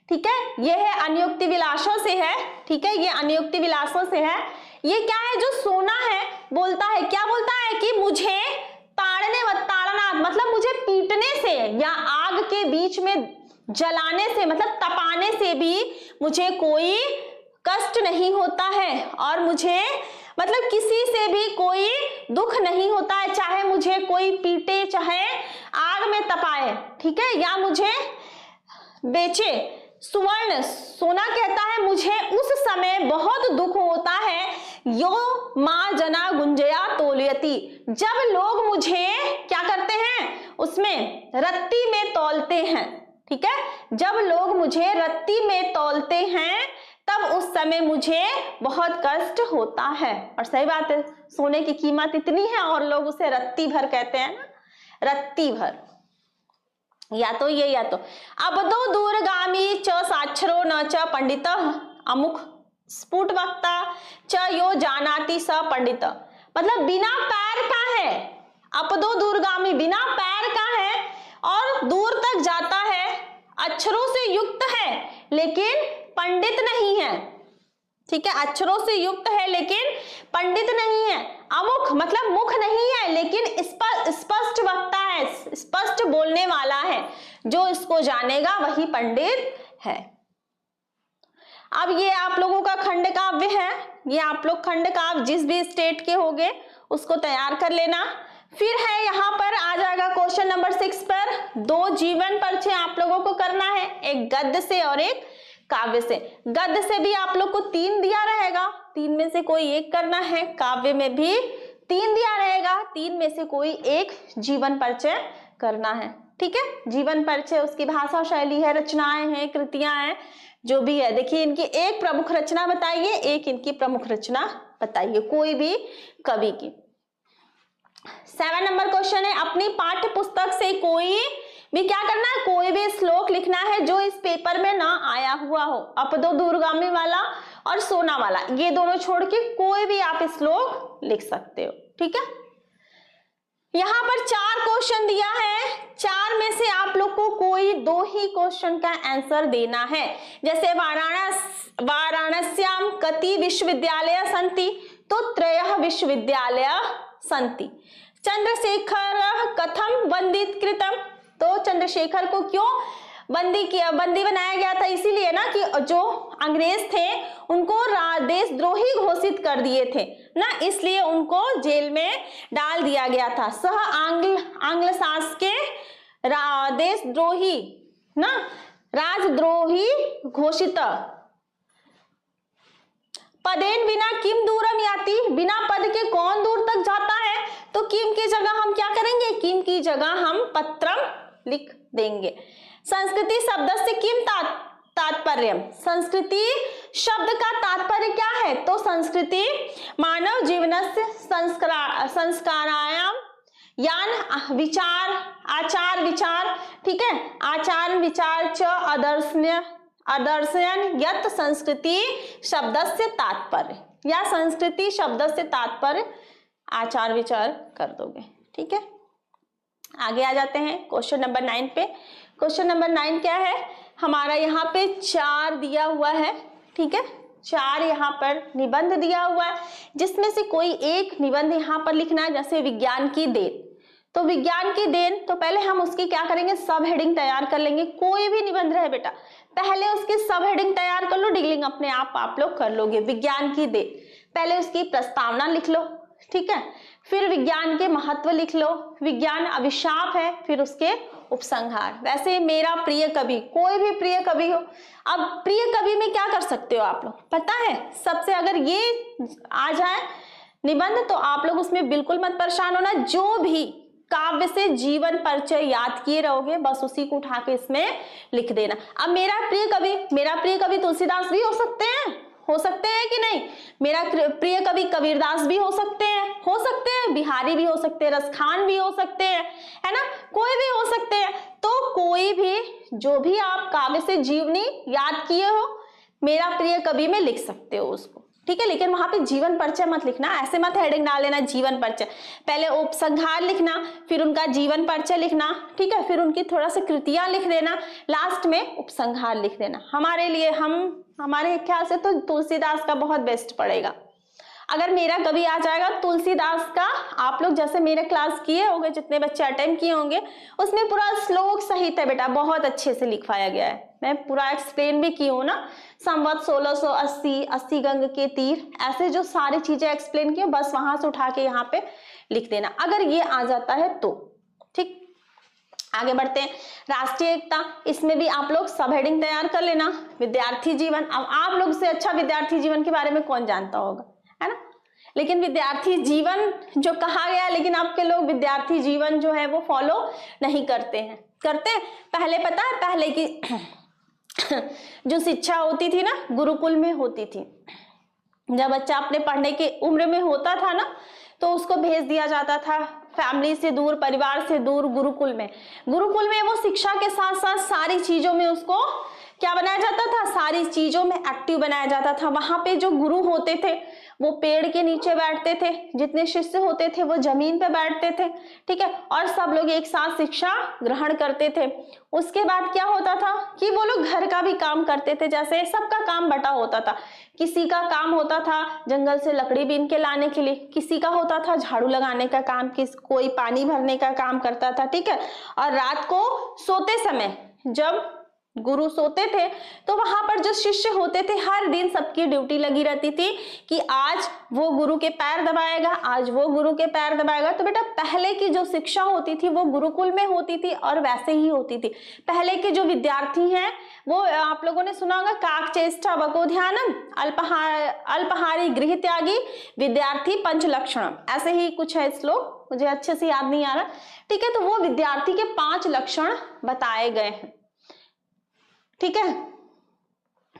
ठीक है, ये है अनियुक्ति विलासों से है। ठीक है, ये अनियुक्ति विलासों से है। ये क्या है? जो सोना है बोलता है, क्या बोलता है कि मुझे ताड़नाथ मतलब मुझे पीटने से या आग के बीच में जलाने से मतलब तपाने से भी मुझे कोई कष्ट नहीं होता है, और मुझे मतलब किसी से भी कोई दुख नहीं होता है, चाहे मुझे कोई पीटे, चाहे आग में तपाए, ठीक है, या मुझे बेचे। सुवर्ण सोना कहता है मुझे उस समय बहुत दुख होता है यो माँ जना गुंजया तोलयति, जब लोग मुझे क्या करते हैं, उसमें रत्ती में तौलते हैं, ठीक है, जब लोग मुझे रत्ती में तौलते हैं तब उस समय मुझे बहुत कष्ट होता है। और सही बात है, सोने की कीमत इतनी है और लोग उसे रत्ती भर कहते हैं ना, रत्ती भर। या तो ये, या तो अबदो दूरगामी च साक्षरो न च पंडित अमुख स्फुट वक्ता च यो जानाति स पंडित, मतलब बिना पैर का है, अपदो दूरगामी बिना पैर का है और दूर तक जाता है, अक्षरों से युक्त है लेकिन पंडित नहीं है, ठीक है, अक्षरों से युक्त है लेकिन पंडित नहीं है। अमुख मतलब मुख नहीं है लेकिन स्पष्ट वक्ता है, स्पष्ट बोलने वाला है, जो इसको जानेगा वही पंडित है। अब ये आप लोगों का खंड काव्य है, ये आप लोग खंड काव्य जिस भी स्टेट के होंगे उसको तैयार कर लेना। फिर है यहाँ पर आ जाएगा क्वेश्चन नंबर 6 पर, 2 जीवन परिचय आप लोगों को करना है, एक गद्य से और एक काव्य से। गद्य से भी आप लोग को 3 दिया रहेगा, 3 में से कोई एक करना है, काव्य में भी 3 दिया रहेगा, 3 में से कोई एक जीवन परिचय करना है, ठीक है। जीवन परिचय उसकी भाषा शैली है, रचनाएं हैं, कृतियां हैं, जो भी है। देखिए इनकी एक प्रमुख रचना बताइए, एक इनकी प्रमुख रचना बताइए, कोई भी कवि की। 7 नंबर क्वेश्चन है, अपनी पाठ्य पुस्तक से कोई भी क्या करना है, कोई भी श्लोक लिखना है जो इस पेपर में ना आया हुआ हो। अपदो दूरगामी वाला और सोना वाला, ये दोनों छोड़ के कोई भी आप श्लोक लिख सकते हो, ठीक है। यहाँ पर 4 क्वेश्चन दिया है, 4 में से आप लोग को कोई 2 ही क्वेश्चन का आंसर देना है। जैसे वाराणस्याम कति विश्वविद्यालय संति, तो 3 विश्वविद्यालय संति। चंद्रशेखर कथम वंदित कृतम, तो चंद्रशेखर को क्यों बंदी बनाया गया था, इसीलिए ना कि जो अंग्रेज थे उनको देशद्रोही घोषित कर दिए थे ना, इसलिए उनको जेल में डाल दिया गया था। सह आंग्ल शासके देशद्रोही ना राजद्रोही घोषित। पदेन बिना किम दूरम याति, बिना पद के कौन दूर तक जाता है, तो किम की जगह हम क्या करेंगे, किम की जगह हम पत्रम लिख देंगे। संस्कृति शब्द से किम तात्पर्य, संस्कृति शब्द का तात्पर्य क्या है, तो संस्कृति मानव जीवनस्य संस्कारायाम यान विचार आचार विचार, ठीक है, आचार विचार च आदर्शयन यत संस्कृति शब्द से तात्पर्य, या संस्कृति शब्द से तात्पर्य आचार विचार कर दोगे, ठीक है। आगे आ जाते हैं क्वेश्चन नंबर 9 पे। क्वेश्चन नंबर 9 क्या है हमारा, यहाँ पे 4 दिया हुआ है, ठीक है, 4 यहाँ पर निबंध दिया हुआ है, जिसमें से कोई एक निबंध यहाँ पर लिखना है। जैसे विज्ञान की देन, तो विज्ञान की देन, तो पहले हम उसकी क्या करेंगे, सब हेडिंग तैयार कर लेंगे। कोई भी निबंध रहे बेटा, पहले उसकी सब हेडिंग तैयार कर लो, डिगलिंग अपने आप लोग कर लोगे। विज्ञान की देन, पहले उसकी प्रस्तावना लिख लो, ठीक है, फिर विज्ञान के महत्व लिख लो, विज्ञान अभिशाप है, फिर उसके उपसंहार। वैसे मेरा प्रिय कवि, कोई भी प्रिय कवि हो, अब प्रिय कवि में क्या कर सकते हो आप लोग, पता है, सबसे अगर ये आ जाए निबंध तो आप लोग उसमें बिल्कुल मत परेशान होना। जो भी काव्य से जीवन परिचय याद किए रहोगे बस उसी को उठा के इसमें लिख देना। अब मेरा प्रिय कवि तुलसीदास भी हो सकते हैं कि नहीं, मेरा प्रिय कवि कबीरदास भी हो सकते हैं, बिहारी भी हो सकते हैं, रसखान भी हो सकते हैं, है ना, कोई भी हो सकते हैं। तो कोई भी जो भी आप काव्य से जीवनी याद किए हो मेरा प्रिय कवि में लिख सकते हो उसको, ठीक है। लेकिन वहां पे जीवन परिचय मत लिखना, ऐसे मत हेडिंग डाल लेना जीवन परिचय, पहले उपसंहार लिखना, फिर उनका जीवन परिचय लिखना, ठीक है, फिर उनकी थोड़ा सा कृतियां लिख देना, लास्ट में उपसंहार लिख देना। हमारे लिए हमारे ख्याल से तो तुलसीदास का बहुत बेस्ट पड़ेगा। अगर मेरा कभी आ जाएगा तुलसीदास का, आप लोग जैसे मेरे क्लास किए होंगे, जितने बच्चे अटेंड किए होंगे, उसमें पूरा श्लोक सहित है बेटा, बहुत अच्छे से लिखवाया गया है, मैं पूरा एक्सप्लेन भी की हूँ ना। संवत 1680, 80 गंग के तीर, ऐसे जो सारी चीजें एक्सप्लेन की, बस वहां से उठा के यहाँ पे लिख देना, अगर ये आ जाता है तो, ठीक। आगे बढ़ते हैं, राष्ट्रीय एकता, इसमें भी आप लोग सब हेडिंग तैयार कर लेना। विद्यार्थी जीवन, अब आप लोग से अच्छा विद्यार्थी जीवन के बारे में कौन जानता होगा, है ना, लेकिन विद्यार्थी जीवन जो कहा गया, लेकिन आपके लोग विद्यार्थी जीवन जो है वो फॉलो नहीं करते हैं। करते पहले पता है, पहले की जो शिक्षा होती थी ना गुरुकुल में होती थी। जब बच्चा अपने पढ़ने की उम्र में होता था ना तो उसको भेज दिया जाता था फैमिली से दूर, परिवार से दूर, गुरुकुल में। गुरुकुल में वो शिक्षा के साथ साथ सारी चीजों में उसको क्या बनाया जाता था, सारी चीजों में एक्टिव बनाया जाता था। वहां पे जो गुरु होते थे वो पेड़ के नीचे बैठते थे, जितने शिष्य होते थे वो जमीन पे बैठते थे, ठीक है, और सब लोग एक साथ शिक्षा ग्रहण करते थे। उसके बाद क्या होता था कि वो लोग घर का भी काम करते थे, जैसे सबका काम बटा होता था। किसी का काम होता था जंगल से लकड़ी बीन के लाने के लिए, किसी का होता था झाड़ू लगाने का काम, कोई पानी भरने का काम करता था, ठीक है। और रात को सोते समय जब गुरु सोते थे तो वहां पर जो शिष्य होते थे हर दिन सबकी ड्यूटी लगी रहती थी कि आज वो गुरु के पैर दबाएगा, आज वो गुरु के पैर दबाएगा। तो बेटा पहले की जो शिक्षा होती थी वो गुरुकुल में होती थी और वैसे ही होती थी। पहले के जो विद्यार्थी हैं वो आप लोगों ने सुना होगा काक चेष्टा वकोध्यानम अल्पहारी गृह त्यागी विद्यार्थी पंचलक्षणम, ऐसे ही कुछ है श्लोक, मुझे अच्छे से याद नहीं आ रहा, ठीक है। तो वो विद्यार्थी के 5 लक्षण बताए गए हैं, ठीक है।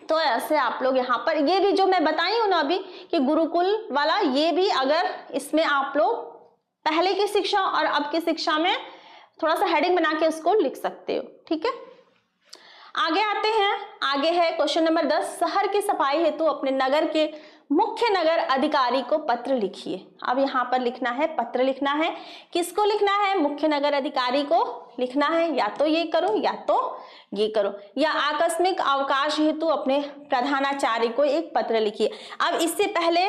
तो ऐसे आप लोग यहाँ पर ये भी जो मैं बताई हूं ना अभी कि गुरुकुल वाला, ये भी अगर इसमें आप लोग पहले की शिक्षा और अब की शिक्षा में थोड़ा सा हेडिंग बना के उसको लिख सकते हो, ठीक है। आगे आते हैं, आगे है क्वेश्चन नंबर 10, शहर की सफाई हेतु अपने नगर के मुख्य नगर अधिकारी को पत्र लिखिए। अब यहाँ पर लिखना है, पत्र लिखना है, किसको लिखना है, मुख्य नगर अधिकारी को लिखना है। या तो ये करो या तो ये करो, या आकस्मिक अवकाश हेतु अपने प्रधानाचार्य को एक पत्र लिखिए। अब इससे पहले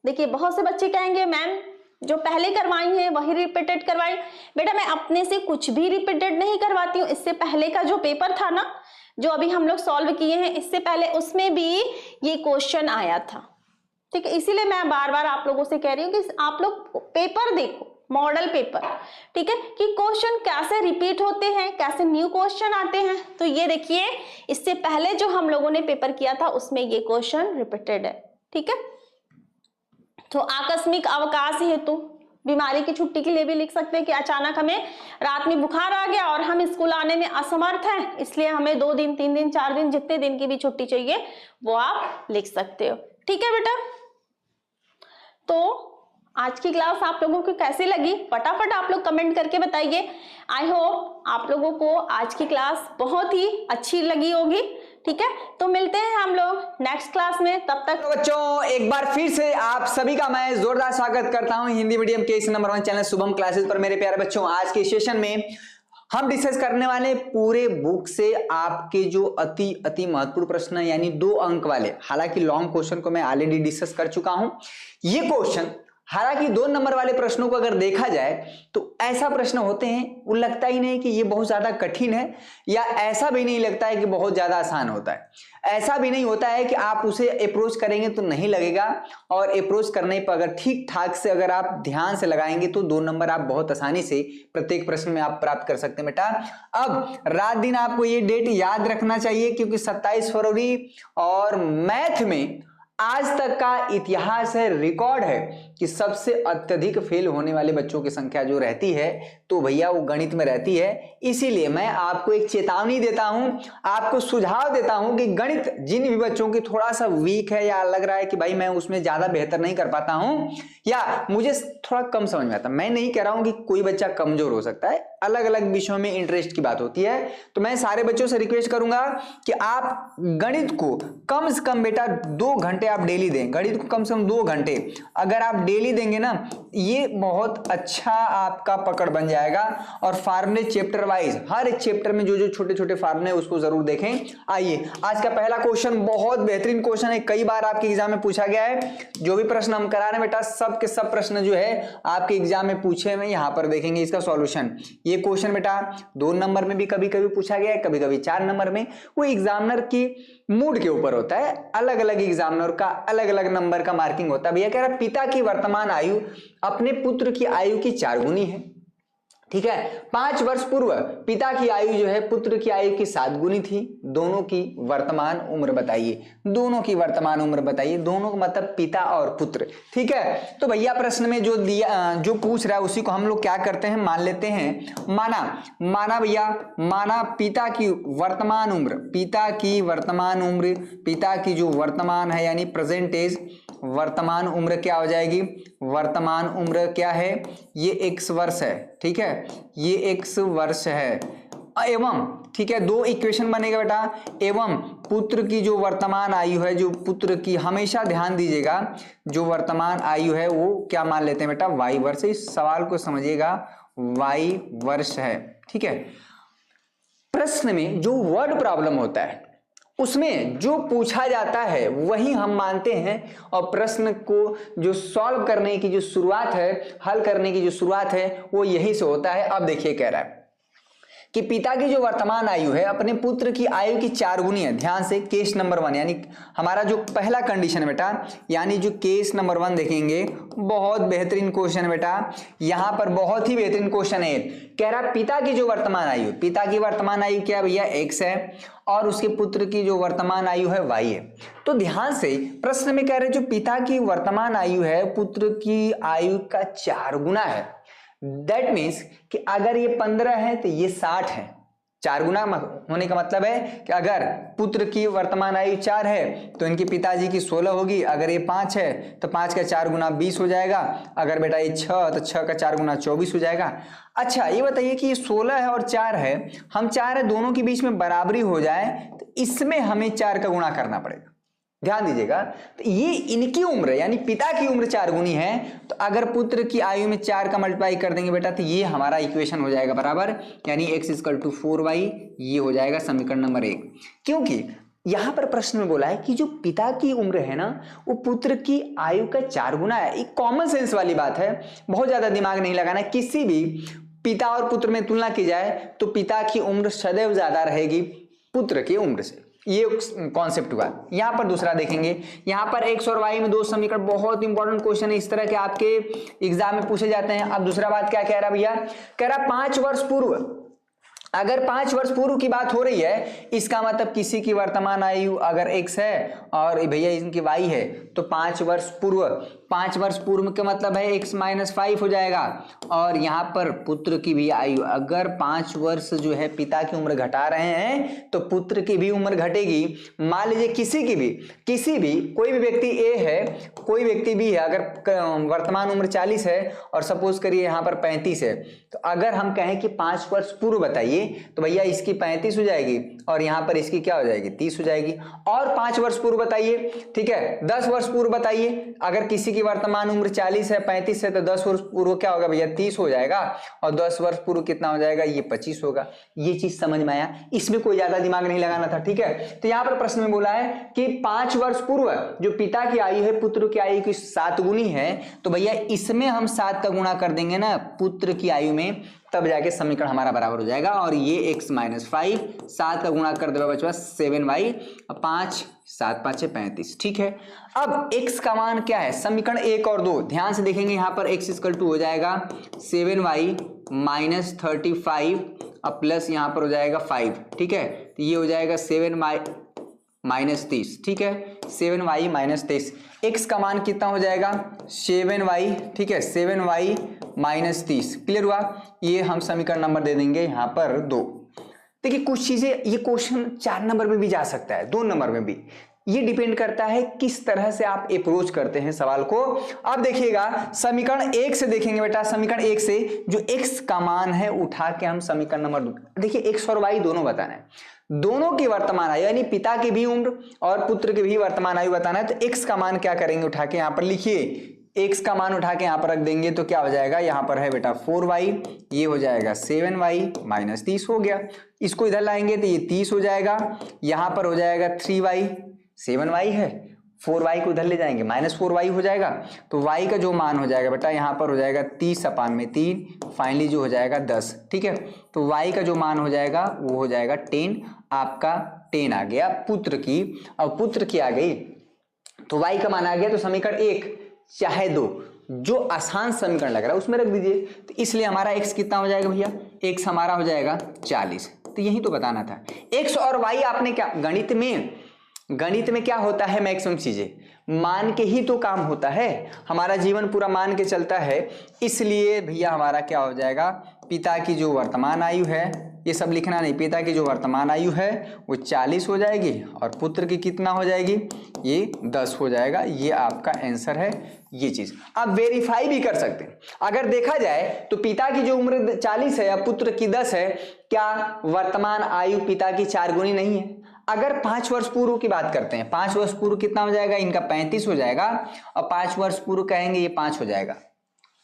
देखिए बहुत से बच्चे कहेंगे मैम जो पहले करवाई है वही रिपीटेड करवाई। बेटा मैं अपने से कुछ भी रिपीटेड नहीं करवाती हूँ। इससे पहले का जो पेपर था ना जो अभी हम लोग सॉल्व किए हैं, इससे पहले उसमें भी ये क्वेश्चन आया था, ठीक है। इसीलिए मैं बार बार आप लोगों से कह रही हूँ कि आप लोग पेपर देखो, मॉडल पेपर, ठीक है, कि क्वेश्चन कैसे रिपीट होते हैं, कैसे न्यू क्वेश्चन आते हैं। तो ये देखिए इससे पहले जो हम लोगों ने पेपर किया था उसमें ये क्वेश्चन रिपीटेड है, ठीक है। तो आकस्मिक अवकाश हेतु बीमारी की छुट्टी के लिए भी लिख सकते हैं कि अचानक हमें रात में बुखार आ गया और हम स्कूल आने में असमर्थ हैं, इसलिए हमें 2 दिन 3 दिन 4 दिन जितने दिन की भी छुट्टी चाहिए वो आप लिख सकते हो, ठीक है बेटा। तो आज की क्लास आप लोगों को कैसी लगी फटाफट आप लोग कमेंट करके बताइए। आई होप आप लोगों को आज की क्लास बहुत ही अच्छी लगी होगी, ठीक है। तो मिलते हैं हम लोग नेक्स्ट क्लास में, तब तक बच्चों एक बार फिर से आप सभी का मैं जोरदार स्वागत करता हूं हिंदी मीडियम के इस नंबर 1 चैनल शुभम क्लासेस पर। मेरे प्यारे बच्चों आज के सेशन में हम डिस्कस करने वाले पूरे बुक से आपके जो अति महत्वपूर्ण प्रश्न यानी 2 अंक वाले, हालांकि लॉन्ग क्वेश्चन को मैं ऑलरेडी डिस्कस कर चुका हूं। ये क्वेश्चन हालांकि 2 नंबर वाले प्रश्नों को अगर देखा जाए तो ऐसा प्रश्न होते हैं वो लगता ही नहीं कि ये बहुत ज्यादा कठिन है, या ऐसा भी नहीं लगता है कि बहुत ज्यादा आसान होता है। ऐसा भी नहीं होता है कि आप उसे अप्रोच करेंगे तो नहीं लगेगा, और अप्रोच करने पर अगर ठीक ठाक से अगर आप ध्यान से लगाएंगे तो 2 नंबर आप बहुत आसानी से प्रत्येक प्रश्न में आप प्राप्त कर सकते हैं बेटा। अब रात दिन आपको ये डेट याद रखना चाहिए क्योंकि 27 फरवरी और मैथ में आज तक का इतिहास है, रिकॉर्ड है कि सबसे अत्यधिक फेल होने वाले बच्चों की संख्या जो रहती है तो भैया वो गणित में रहती है। इसीलिए मैं आपको एक चेतावनी देता हूं, आपको सुझाव देता हूं कि गणित जिन भी बच्चों की थोड़ा सा वीक है या लग रहा है कि भाई मैं उसमें ज्यादा बेहतर नहीं कर पाता हूं या मुझे थोड़ा कम समझ में आता, मैं नहीं कह रहा हूं कि कोई बच्चा कमजोर हो सकता है, अलग अलग विषयों में इंटरेस्ट की बात होती है। तो मैं सारे बच्चों से रिक्वेस्ट करूंगा कि आप गणित को कम से कम बेटा 2 घंटे आप डेली दें। गणित को कम से कम 2 घंटे अगर आप डेली देंगे ना, ये बहुत अच्छा आपका पकड़ बन जाएगा। और फार्मूले चैप्टर वाइज हर एक चैप्टर में जो जो छोटे छोटे फार्मूले उसको जरूर देखें। आइए आज का पहला क्वेश्चन बहुत बेहतरीन क्वेश्चन है, कई बार आपके एग्जाम में पूछा गया है। जो भी प्रश्न हम करा रहे हैं बेटा सब के सब प्रश्न जो है आपके एग्जाम में पूछे हुए, यहाँ पर देखेंगे इसका सॉल्यूशन। ये क्वेश्चन बेटा 2 नंबर में भी कभी कभी पूछा गया है, कभी कभी 4 नंबर में। वो एग्जामिनर की मूड के ऊपर होता है, अलग अलग एग्जामिनर का अलग अलग नंबर का मार्किंग होता है। भैया कह रहा पिता की वर्तमान आयु अपने पुत्र की आयु की 4 गुनी है, ठीक है। 5 वर्ष पूर्व पिता की आयु जो है पुत्र की आयु की 7 गुनी थी। दोनों की वर्तमान उम्र बताइए, दोनों की वर्तमान उम्र बताइए, दोनों का मतलब पिता और पुत्र। ठीक है, तो भैया प्रश्न में जो दिया, जो पूछ रहा है उसी को हम लोग क्या करते हैं, मान लेते हैं। माना भैया, माना पिता की वर्तमान उम्र, पिता की वर्तमान उम्र, पिता की जो वर्तमान है यानी प्रेजेंट एज, वर्तमान उम्र क्या हो जाएगी, वर्तमान उम्र क्या है, ये x वर्ष है। ठीक है, ये x वर्ष है। एवं, ठीक है, दो इक्वेशन बनेगा बेटा। एवं पुत्र की जो वर्तमान आयु है, जो पुत्र की, हमेशा ध्यान दीजिएगा, जो वर्तमान आयु है वो क्या मान लेते हैं बेटा, y वर्ष। इस सवाल को समझिएगा, y वर्ष है। ठीक है, प्रश्न में जो वर्ड प्रॉब्लम होता है उसमें जो पूछा जाता है वही हम मानते हैं, और प्रश्न को जो सॉल्व करने की जो शुरुआत है, हल करने की जो शुरुआत है वो यही से होता है। अब देखिए कह रहा है कि पिता की जो वर्तमान आयु है अपने पुत्र की आयु की 4 गुनी है। ध्यान से, केस नंबर 1 यानी हमारा जो पहला कंडीशन है बेटा, यानी जो केस नंबर 1 देखेंगे, बहुत बेहतरीन क्वेश्चन है बेटा, यहां पर बहुत ही बेहतरीन क्वेश्चन है। कह रहा पिता की जो वर्तमान आयु, पिता की वर्तमान आयु क्या भैया, x है, और उसके पुत्र की जो वर्तमान आयु है y है। तो ध्यान से प्रश्न में कह रहे जो पिता की वर्तमान आयु है पुत्र की आयु का 4 गुना है। दैट मीन्स कि अगर ये 15 है तो ये 60 है। 4 गुना होने का मतलब है कि अगर पुत्र की वर्तमान आयु 4 है तो इनके पिताजी की 16 होगी। अगर ये 5 है तो 5 का 4 गुना 20 हो जाएगा। अगर बेटा ये 6 तो 6 का 4 गुना 24 हो जाएगा। अच्छा ये बताइए कि ये 16 है और 4 है, हम चाह रहे दोनों के बीच में बराबरी हो जाए, तो इसमें हमें 4 का गुणा करना पड़ेगा। ध्यान दीजिएगा, तो ये इनकी उम्र यानी पिता की उम्र 4 गुनी है, तो अगर पुत्र की आयु में 4 का मल्टीप्लाई कर देंगे बेटा तो ये हमारा इक्वेशन हो जाएगा बराबर, यानी x = 4y, ये हो जाएगा समीकरण नंबर 1। क्योंकि यहां पर प्रश्न में बोला है कि जो पिता की उम्र है ना वो पुत्र की आयु का 4 गुना है। एक कॉमन सेंस वाली बात है, बहुत ज्यादा दिमाग नहीं लगाना। किसी भी पिता और पुत्र में तुलना की जाए तो पिता की उम्र सदैव ज्यादा रहेगी पुत्र की उम्र से, ये कॉन्सेप्ट हुआ। यहां पर दूसरा देखेंगे, यहां पर x और y में 2 समीकरण, बहुत इंपॉर्टेंट क्वेश्चन है, इस तरह के आपके एग्जाम में पूछे जाते हैं। अब दूसरा बात क्या कह रहा भैया, कह रहा 5 वर्ष पूर्व, अगर 5 वर्ष पूर्व की बात हो रही है इसका मतलब किसी की वर्तमान आयु अगर x है और भैया इनकी y है तो 5 वर्ष पूर्व, 5 वर्ष पूर्व का मतलब है x - 5 हो जाएगा। और यहाँ पर पुत्र की भी आयु, अगर 5 वर्ष जो है पिता की उम्र घटा रहे हैं तो पुत्र की भी उम्र घटेगी। मान लीजिए किसी भी कोई भी व्यक्ति A है, कोई व्यक्ति B है, अगर वर्तमान उम्र 40 है और सपोज करिए यहाँ पर 35 है, तो अगर हम कहें कि 5 वर्ष पूर्व बताइए तो भैया इसकी 35 हो जाएगी और यहाँ पर इसकी क्या हो जाएगी, 30 हो जाएगी। और 5 वर्ष पूर्व बताइए, ठीक है, 10 वर्ष पूर्व बताइए, अगर किसी की वर्तमान उम्र 40 है 35 है तो 10 वर्ष पूर्व क्या होगा भैया, 30 हो जाएगा। और 10 वर्ष पूर्व कितना हो जाएगा, ये 25 होगा। ये चीज समझ में आया, इसमें कोई ज्यादा दिमाग नहीं लगाना था। ठीक है, तो यहाँ पर प्रश्न में बोला है कि 5 वर्ष पूर्व जो पिता की आयु है पुत्र की आयु की 7 गुनी है, तो भैया इसमें हम 7 का गुणा कर देंगे ना पुत्र की आयु में, तब जाके समीकरण हमारा बराबर हो जाएगा। और ये x - 5, 7 का गुणा कर देगा बचवा 7y, 5 7 5 35। ठीक है, अब x का मान क्या है, समीकरण 1 और 2 ध्यान से देखेंगे, यहाँ पर x = हो जाएगा 7y - 35 अब प्लस यहाँ पर हो जाएगा 5। ठीक है, तो ये हो जाएगा 7y - 30। ठीक है, 7y - 23, x का मान कितना हो जाएगा 7y। ठीक है, 7y - 30, क्लियर हुआ। ये हम समीकरण नंबर दे देंगे यहाँ पर 2। देखिए कुछ चीजें, ये क्वेश्चन 4 नंबर में भी जा सकता है, 2 नंबर में भी, ये डिपेंड करता है किस तरह से आप अप्रोच करते हैं सवाल को। अब देखिएगा समीकरण 1 से देखेंगे बेटा, समीकरण 1 से जो x का मान है उठा के हम समीकरण नंबर 2, देखिए x और y दोनों बताना है, दोनों की वर्तमान आयु यानी पिता की भी उम्र और पुत्र की भी वर्तमान आयु बताना है। तो x का मान क्या करेंगे, उठा के यहाँ पर लिखिए, x का मान उठा के यहाँ पर रख देंगे तो क्या हो जाएगा, यहाँ पर है बेटा 4y, ये हो जाएगा 7y - 30 हो गया। इसको इधर लाएंगे तो ये 30 हो जाएगा, यहाँ पर हो जाएगा 3y, 7y है, 4y को उधर ले जाएंगे -4y हो जाएगा। तो y का जो मान हो जाएगा बेटा यहाँ पर हो जाएगा 30/3, फाइनली जो हो जाएगा 10। ठीक है, तो y का जो मान हो जाएगा वो हो जाएगा 10, आपका 10 आ गया पुत्र की। अब पुत्र की आ गई तो y का मान आ गया, तो समीकरण 1 चाहे 2 जो आसान समीकरण लग रहा है उसमें रख दीजिए। तो इसलिए हमारा x कितना हो जाएगा भैया, x हमारा हो जाएगा 40। तो यही तो बताना था। x और y आपने क्या, गणित में क्या होता है, मैक्सिमम चीजें मान के ही तो काम होता है, हमारा जीवन पूरा मान के चलता है। इसलिए भैया हमारा क्या हो जाएगा, पिता की जो वर्तमान आयु है, ये सब लिखना नहीं, पिता की जो वर्तमान आयु है वो 40 हो जाएगी और पुत्र की कितना हो जाएगी, ये 10 हो जाएगा। ये आपका आंसर है ये चीज। आप वेरीफाई भी कर सकते हैं। अगर देखा जाए तो पिता की जो उम्र 40 है या पुत्र की 10 है, क्या वर्तमान आयु पिता की 4 गुनी नहीं है? अगर 5 वर्ष पूर्व की बात करते हैं, 5 वर्ष पूर्व कितना हो जाएगा, इनका 35 हो जाएगा और 5 वर्ष पूर्व कहेंगे ये 5 हो जाएगा।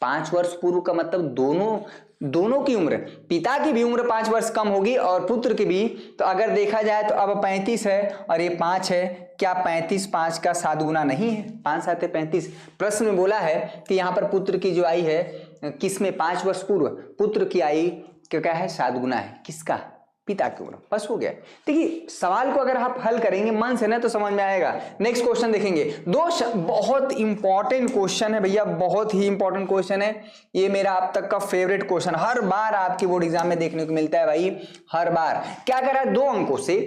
5 वर्ष पूर्व का मतलब दोनों की उम्र, पिता की भी उम्र 5 वर्ष कम होगी और पुत्र की भी। तो अगर देखा जाए तो अब 35 है और ये 5 है, क्या 35 5 का 7 गुना नहीं है? 5 7 35। प्रश्न में बोला है कि यहाँ पर पुत्र की जो आयु है किसमें, 5 वर्ष पूर्व पुत्र की आयु क्या है, 7 गुना है, किसका, पिता की उम्र। बस हो गया। देखिए सवाल को अगर आप हल करेंगे मन से ना तो समझ में आएगा। नेक्स्ट क्वेश्चन देखेंगे, बहुत इंपॉर्टेंट क्वेश्चन है भैया, बहुत ही इंपॉर्टेंट क्वेश्चन है ये, मेरा अब तक का फेवरेट क्वेश्चन, हर बार आपकी बोर्ड एग्जाम में देखने को मिलता है भाई, हर बार। क्या करा, 2 अंकों से,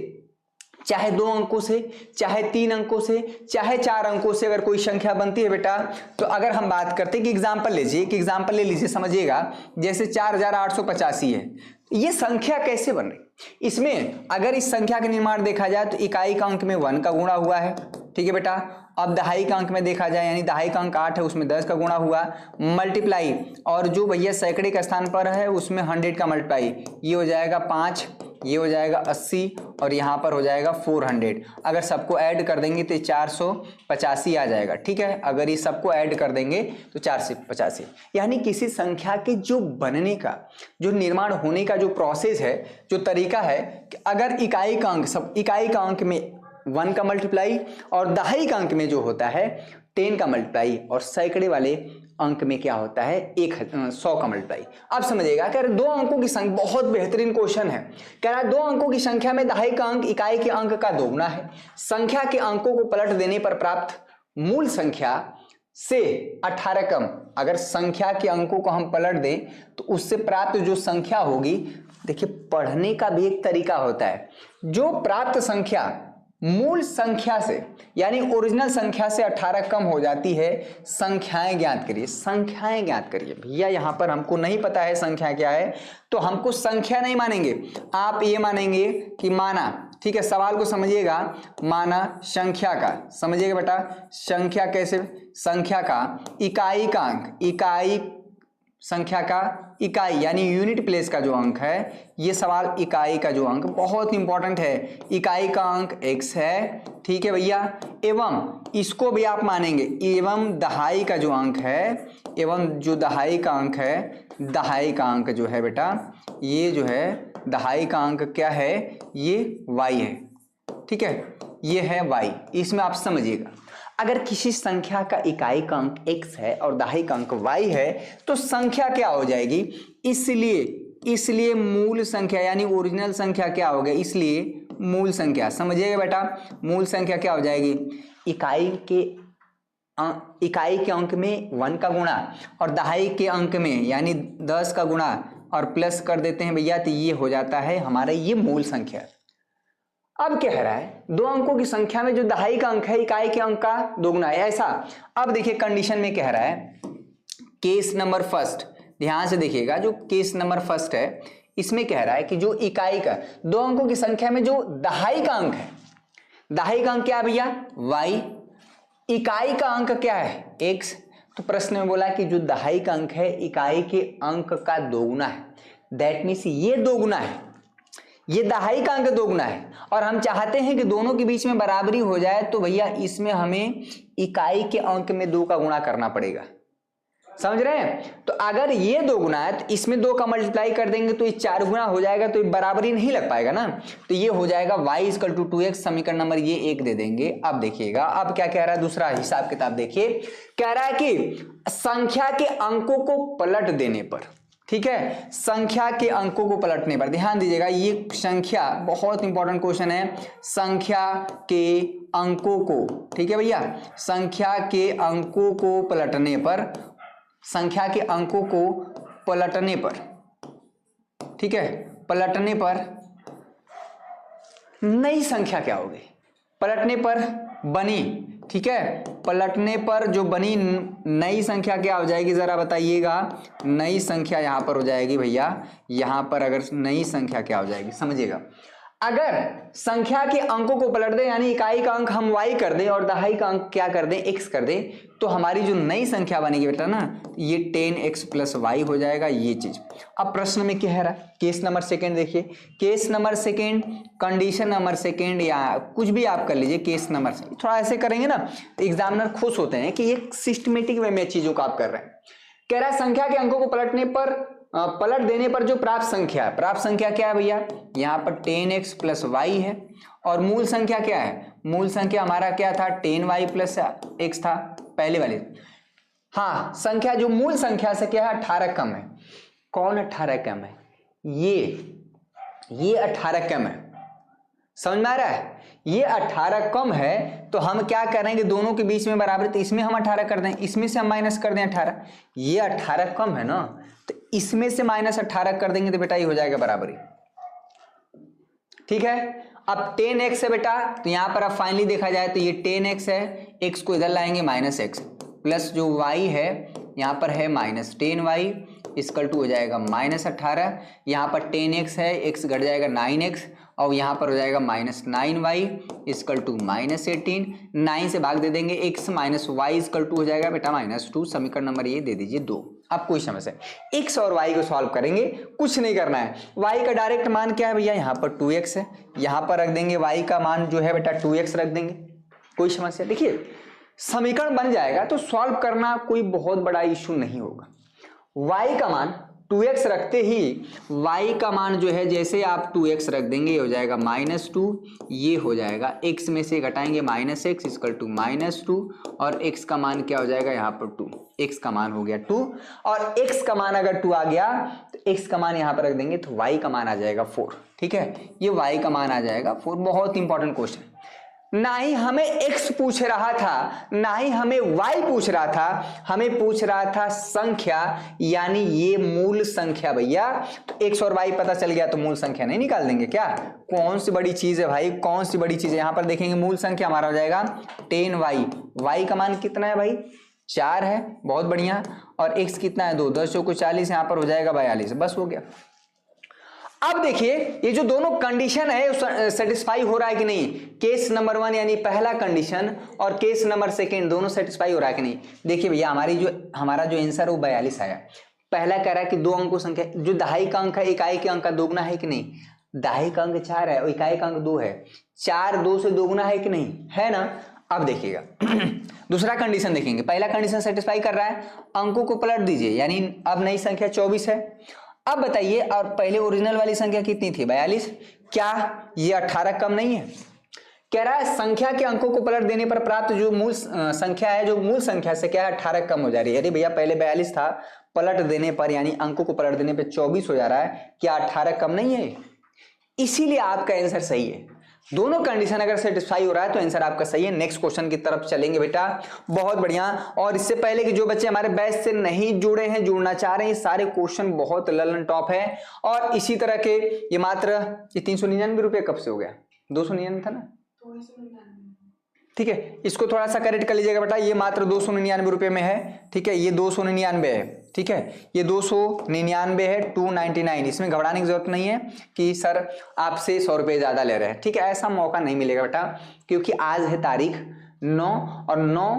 चाहे 2 अंकों से, चाहे 3 अंकों से, चाहे 4 अंकों से अगर कोई संख्या बनती है बेटा, तो अगर हम बात करते हैं कि एग्जाम्पल लीजिए, एक एग्जाम्पल ले लीजिए, समझिएगा। जैसे 4885 है, ये संख्या कैसे बन रही, इसमें अगर इस संख्या का निर्माण देखा जाए तो इकाई का अंक में 1 का गुणा हुआ है, ठीक है बेटा। अब दहाई का अंक में देखा जाए, यानी दहाई का अंक 8 है, उसमें 10 का गुणा हुआ, मल्टीप्लाई, और जो भैया सैकड़े का स्थान पर है उसमें 100 का मल्टीप्लाई, ये हो जाएगा 5, ये हो जाएगा 80 और यहाँ पर हो जाएगा 400। अगर सबको ऐड कर देंगे तो 485 आ जाएगा, ठीक है। अगर ये सबको ऐड कर देंगे तो 485, यानी किसी संख्या के जो बनने का, जो निर्माण होने का जो प्रोसेस है, जो तरीका है, कि अगर इकाई का अंक में 1 का मल्टीप्लाई और दहाई का अंक में जो होता है 10 का मल्टीप्लाई और सैकड़े वाले अंक में क्या होता है 100 का मल्टीप्लाई। अब समझिएगा, कह रहे 2 अंकों की संख्या, बहुत बेहतरीन क्वेश्चन है, कह रहा है 2 अंकों की संख्या में दहाई का अंक इकाई के अंक का दोगुना है। संख्या के अंकों को पलट देने पर प्राप्त मूल संख्या से 18 कम, अगर संख्या के अंकों को हम पलट दें तो उससे प्राप्त जो संख्या होगी, देखिए पढ़ने का भी एक तरीका होता है, जो प्राप्त संख्या मूल संख्या से यानी ओरिजिनल संख्या से 18 कम हो जाती है, संख्याएं ज्ञात करिए, संख्याएं ज्ञात करिए। भैया यहां पर हमको नहीं पता है संख्या क्या है, तो हमको संख्या नहीं मानेंगे, आप ये मानेंगे कि माना, ठीक है। सवाल को समझिएगा, माना संख्या का, समझिएगा बेटा, संख्या कैसे, संख्या का इकाई का अंक, इकाई संख्या का इकाई यानी यूनिट प्लेस का जो अंक है, ये सवाल इकाई का जो अंक बहुत इंपॉर्टेंट है, इकाई का अंक x है, ठीक है भैया। एवं इसको भी आप मानेंगे, एवं दहाई का जो अंक है, एवं जो दहाई का अंक है, दहाई का अंक जो है बेटा, ये जो है दहाई का अंक क्या है, ये y है, ठीक है, ये है y। इसमें आप समझिएगा, अगर किसी संख्या का इकाई का अंक x है और दहाई का अंक y है तो संख्या क्या हो जाएगी, इसलिए मूल संख्या यानी ओरिजिनल संख्या क्या हो गया, इसलिए मूल संख्या, समझिएगा बेटा, मूल संख्या क्या हो जाएगी, इकाई के अंक में 1 का गुणा और दहाई के अंक में यानी 10 का गुणा और प्लस कर देते हैं भैया, तो ये हो जाता है हमारा ये मूल संख्या। अब कह रहा है 2 अंकों की संख्या में जो दहाई का अंक है इकाई के अंक का दोगुना है, ऐसा। अब देखिए कंडीशन में कह रहा है, केस नंबर फर्स्ट, ध्यान से देखिएगा, जो केस नंबर फर्स्ट है इसमें कह रहा है कि जो इकाई का 2 अंकों की संख्या में जो दहाई का अंक है, दहाई का अंक क्या है भैया y, इकाई का अंक क्या है x। तो प्रश्न में बोला कि जो दहाई का अंक है इकाई के अंक का दोगुना है, दैट मीन्स ये दोगुना है, ये दहाई का अंक दोगुना है और हम चाहते हैं कि दोनों के बीच में बराबरी हो जाए, तो भैया इसमें हमें इकाई के अंक में 2 का गुणा करना पड़ेगा, समझ रहे हैं। तो अगर ये 2 गुना है तो इसमें 2 का मल्टीप्लाई कर देंगे तो ये 4 गुना हो जाएगा, तो ये बराबरी नहीं लग पाएगा ना, तो ये हो जाएगा y = 2x, समीकरण नंबर ये 1 दे देंगे। अब देखिएगा अब क्या कह रहा है, दूसरा हिसाब किताब देखिए, कह रहा है कि संख्या के अंकों को पलट देने पर, ठीक है, संख्या के अंकों को पलटने पर, ध्यान दीजिएगा, ये संख्या बहुत इंपॉर्टेंट क्वेश्चन है, संख्या के अंकों को, ठीक है भैया, संख्या के अंकों को पलटने पर संख्या के अंकों को पलटने पर, ठीक है, पलटने पर नई संख्या क्या होगी, पलटने पर बनी, ठीक है, पलटने पर जो बनी नई संख्या क्या हो जाएगी जरा बताइएगा। नई संख्या यहां पर हो जाएगी भैया, यहां पर अगर नई संख्या क्या हो जाएगी समझिएगा। अगर संख्या के अंकों को पलट दें, यानी इकाई का अंक हम y कर दें और दहाई का अंक क्या कर दें, x कर दें, तो हमारी जो नई संख्या बनेगी बेटा ना, ये 10x प्लस वाई हो जाएगा ये चीज। अब प्रश्न में क्या है रहा, केस नंबर सेकेंड देखिए, case number second, condition number second, या कुछ भी आप कर लीजिए, केस नंबर से थोड़ा ऐसे करेंगे ना तो एग्जामिनर खुश होते हैं कि एक सिस्टमेटिक वे में चीजों को आप कर रहे हैं। कह रहा है संख्या के अंकों को पलट देने पर जो प्राप्त संख्या है, प्राप्त संख्या क्या है भैया, यहाँ पर 10x प्लस वाई है, और मूल संख्या क्या है, मूल संख्या हमारा क्या था 10y प्लस x था पहले वाले। हाँ, संख्या जो मूल संख्या से क्या है 18 कम है। कौन 18 कम है, ये 18 कम है, समझ में आ रहा है, ये 18 कम है, तो हम क्या करेंगे, दोनों के बीच में बराबर, तो इसमें हम 18 कर दें, इसमें से हम माइनस कर दें 18, ये 18 कम है ना, तो इसमें से माइनस 18 कर देंगे तो बेटा ये हो जाएगा बराबरी, ठीक है। अब 10x है बेटा, तो यहां पर अब फाइनली देखा जाए तो ये 10x है, x को इधर लाएंगे माइनस x, प्लस जो y है यहां पर है माइनस 10y इक्वल टू हो जाएगा माइनस 18, यहाँ पर 10x है, x घट जाएगा 9x, और यहाँ पर हो जाएगा minus 9y equal to minus 18, 9 से भाग दे देंगे, x minus y equal to हो जाएगा बेटा माइनस 2। समीकरण नंबर ये दे दीजिए 2। अब कोई समस्या, x और y को सॉल्व करेंगे, कुछ नहीं करना है। y का डायरेक्ट मान क्या है भैया, यहाँ पर 2x है, यहाँ पर रख देंगे y का मान जो है बेटा 2x रख देंगे, कोई समस्या। देखिए समीकरण बन जाएगा तो सॉल्व करना कोई बहुत बड़ा इश्यू नहीं होगा। y का मान 2x रखते ही y का मान जो है, जैसे आप 2x रख देंगे ये हो जाएगा -2, ये हो जाएगा x में से घटाएंगे -x इक्वल टू -2, और x का मान क्या हो जाएगा यहाँ पर 2, x का मान हो गया 2, और x का मान अगर 2 आ गया तो x का मान यहाँ पर रख देंगे तो y का मान आ जाएगा 4, ठीक है, ये y का मान आ जाएगा 4। बहुत इंपॉर्टेंट क्वेश्चन, ना ही हमें x पूछ रहा था ना ही हमें y पूछ रहा था, हमें पूछ रहा था संख्या, यानी ये मूल संख्या भैया। तो x और y पता चल गया तो मूल संख्या नहीं निकाल देंगे क्या, कौन सी बड़ी चीज है भाई, कौन सी बड़ी चीज है। यहां पर देखेंगे मूल संख्या हमारा हो जाएगा 10y, y का मान कितना है भाई 4 है, बहुत बढ़िया, और x कितना है 2, 10 चौको 40, यहां पर हो जाएगा 42, बस हो गया। अब देखिए ये जो दोनों कंडीशन है सेटिस्फाई हो रहा है कि नहीं, केस नंबर 1 यानी पहला कंडीशन और केस नंबर सेकंड दोनों सेटिस्फाई हो रहा है कि नहीं। देखिए भैया हमारा जो आंसर वो 42 आया। पहला कह रहा है कि दो अंकों संख्या, जो दहाई का अंक है इकाई के अंक का दोगुना है कि नहीं, दहाई का अंक 4 है और इकाई का अंक 2 है, 4 2 से दोगुना है कि नहीं, है ना। अब देखिएगा दूसरा कंडीशन देखेंगे, पहला कंडीशन सेटिस्फाई कर रहा है, अंकों को पलट दीजिए, यानी अब नई संख्या 24 है। अब बताइए, और पहले ओरिजिनल वाली संख्या कितनी थी 42, क्या ये 18 कम नहीं है। कह रहा है संख्या के अंकों को पलट देने पर प्राप्त जो मूल संख्या है, जो मूल संख्या से क्या है 18 कम हो जा रही है। अरे भैया पहले 42 था, पलट देने पर यानी अंकों को पलट देने पर 24 हो जा रहा है, क्या 18 कम नहीं है। इसीलिए आपका आंसर सही है। दोनों कंडीशन अगर सेटिस्फाई हो रहा है तो आंसर आपका सही है। नेक्स्ट क्वेश्चन की तरफ चलेंगे बेटा, बहुत बढ़िया। और इससे पहले कि जो बच्चे हमारे बैच से नहीं जुड़े हैं, जुड़ना चाह रहे हैं, सारे क्वेश्चन बहुत ललन टॉप है। और इसी तरह के ये मात्र ये 399 रुपये कब से हो गया, 299 था ना, ठीक है, इसको थोड़ा सा करेक्ट कर लीजिएगा बेटा, ये मात्र 299 रुपये में है, ठीक है, ये 299 है, ठीक है, ये 299 है, 299। इसमें घबराने की जरूरत नहीं है कि सर आपसे 100 रुपये ज्यादा ले रहे हैं, ठीक है, ऐसा मौका नहीं मिलेगा बेटा, क्योंकि आज है तारीख 9 और 9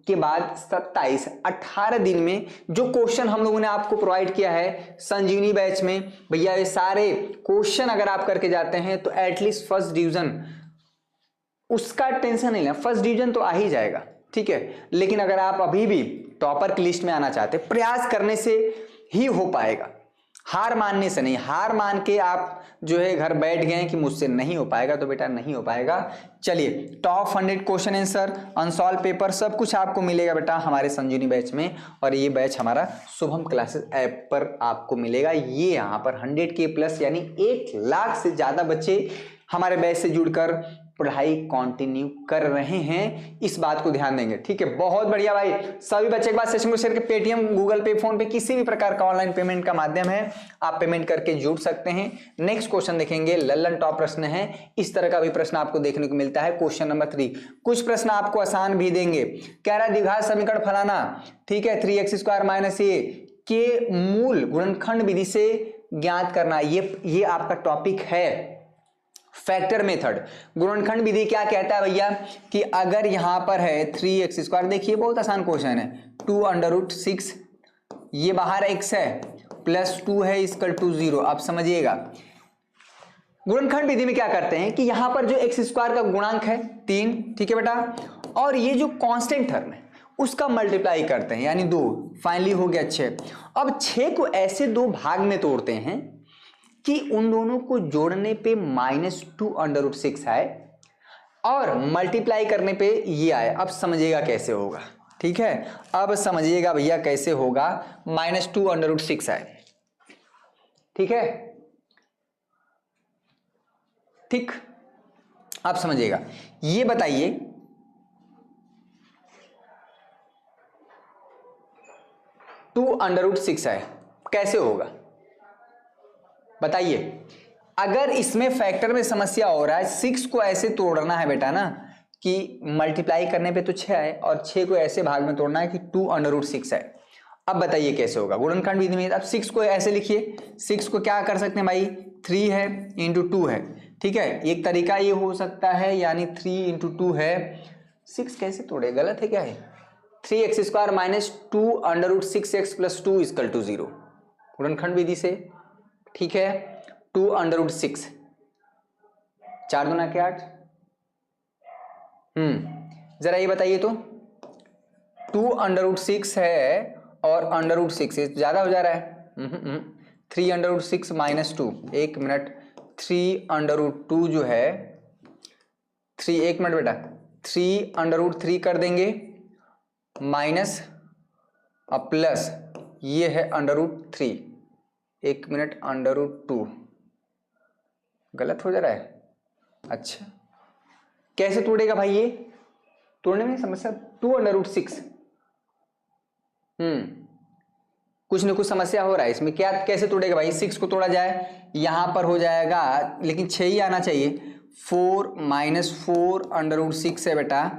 के बाद 27, 18 दिन में जो क्वेश्चन हम लोगों ने आपको प्रोवाइड किया है संजीवनी बैच में, भैया ये सारे क्वेश्चन अगर आप करके जाते हैं तो एटलीस्ट फर्स्ट डिवीजन, उसका टेंशन नहीं लेना, फर्स्ट डिवीजन तो आ ही जाएगा, ठीक है। लेकिन अगर आप अभी भी टॉपर की लिस्ट में आना चाहते, प्रयास करने से ही हो पाएगा, हार मानने से नहीं। हार मान के आप जो है घर बैठ गए कि मुझसे नहीं हो पाएगा, तो बेटा नहीं हो पाएगा। चलिए, top 100 question answer, unsolved paper, सब कुछ आपको मिलेगा बेटा हमारे संजीवनी बैच में। और ये बैच हमारा शुभम क्लासेस ऐप पर आपको मिलेगा। ये यहाँ पर 100K प्लस यानी 1 लाख से ज्यादा बच्चे हमारे बैच से जुड़कर पढ़ाई कंटिन्यू कर रहे हैं, इस बात को ध्यान देंगे। ठीक है, बहुत बढ़िया भाई। सभी बच्चे के बाद सेशन को शेयर कर, पेटीएम, गूगल पे, फोन पे, किसी भी प्रकार का ऑनलाइन पेमेंट का माध्यम है, आप पेमेंट करके जुड़ सकते हैं। नेक्स्ट क्वेश्चन देखेंगे, लल्लन टॉप प्रश्न है, इस तरह का भी प्रश्न आपको देखने को मिलता है। क्वेश्चन नंबर 3, कुछ प्रश्न आपको आसान भी देंगे। कह रहा है द्विघात समीकरण फलाना, ठीक है, 3x² माइनस ए के मूल गुणनखंड विधि से ज्ञात करना। ये आपका टॉपिक है फैक्टर मेथड। गुणनखंड विधि क्या कहता है भैया कि अगर यहां पर है 3x², देखिए बहुत आसान क्वेश्चन है, 2√6, ये बाहर x है, प्लस 2 है इक्वल टू 0। आप समझिएगा गुणनखंड विधि में क्या करते हैं कि यहां पर जो x² का गुणांक है 3, ठीक है बेटा, और ये जो कांस्टेंट टर्म है उसका मल्टीप्लाई करते हैं, यानी 2, फाइनली हो गया 6। अब 6 को ऐसे दो भाग में तोड़ते हैं कि उन दोनों को जोड़ने पे -2√6 आए और मल्टीप्लाई करने पे ये आए। अब समझिएगा कैसे होगा, ठीक है, अब समझिएगा भैया कैसे होगा, -2√6 आए, ठीक है, ठीक, आप समझिएगा। ये बताइए (2√6) है, कैसे होगा बताइए। अगर इसमें फैक्टर में समस्या हो रहा है, 6 को ऐसे तोड़ना है बेटा ना कि मल्टीप्लाई करने पे तो 6 आए और 6 को ऐसे भाग में तोड़ना है कि 2√6 है। अब बताइए कैसे होगा गुणनखंड विधि में। अब 6 को ऐसे लिखिए, 6 को क्या कर सकते हैं भाई, 3 है इंटू 2 है, ठीक है, एक तरीका ये हो सकता है, यानी 3 इंटू 2 है। 6 कैसे तोड़े, गलत है क्या है, 3x² minus 2√6x plus 2 equal to 0 गुणनखंड विधि से, ठीक है। 2√6, 4 दूना के 8, जरा ये बताइए तो 2√6 है और √6 ज्यादा हो जा रहा है। 3√6 माइनस 2, एक मिनट, 3√2 जो है 3, एक मिनट बेटा, 3√3 कर देंगे माइनस और प्लस ये है √3, एक मिनट, √2 गलत हो जा रहा है। अच्छा कैसे तोड़ेगा भाई, ये तोड़ने में समस्या, 2√6, कुछ न कुछ समस्या हो रहा है इसमें, क्या कैसे तोड़ेगा भाई। 6 को तोड़ा जाए, यहां पर हो जाएगा, लेकिन 6 ही आना चाहिए, 4 माइनस 4√6 है बेटा,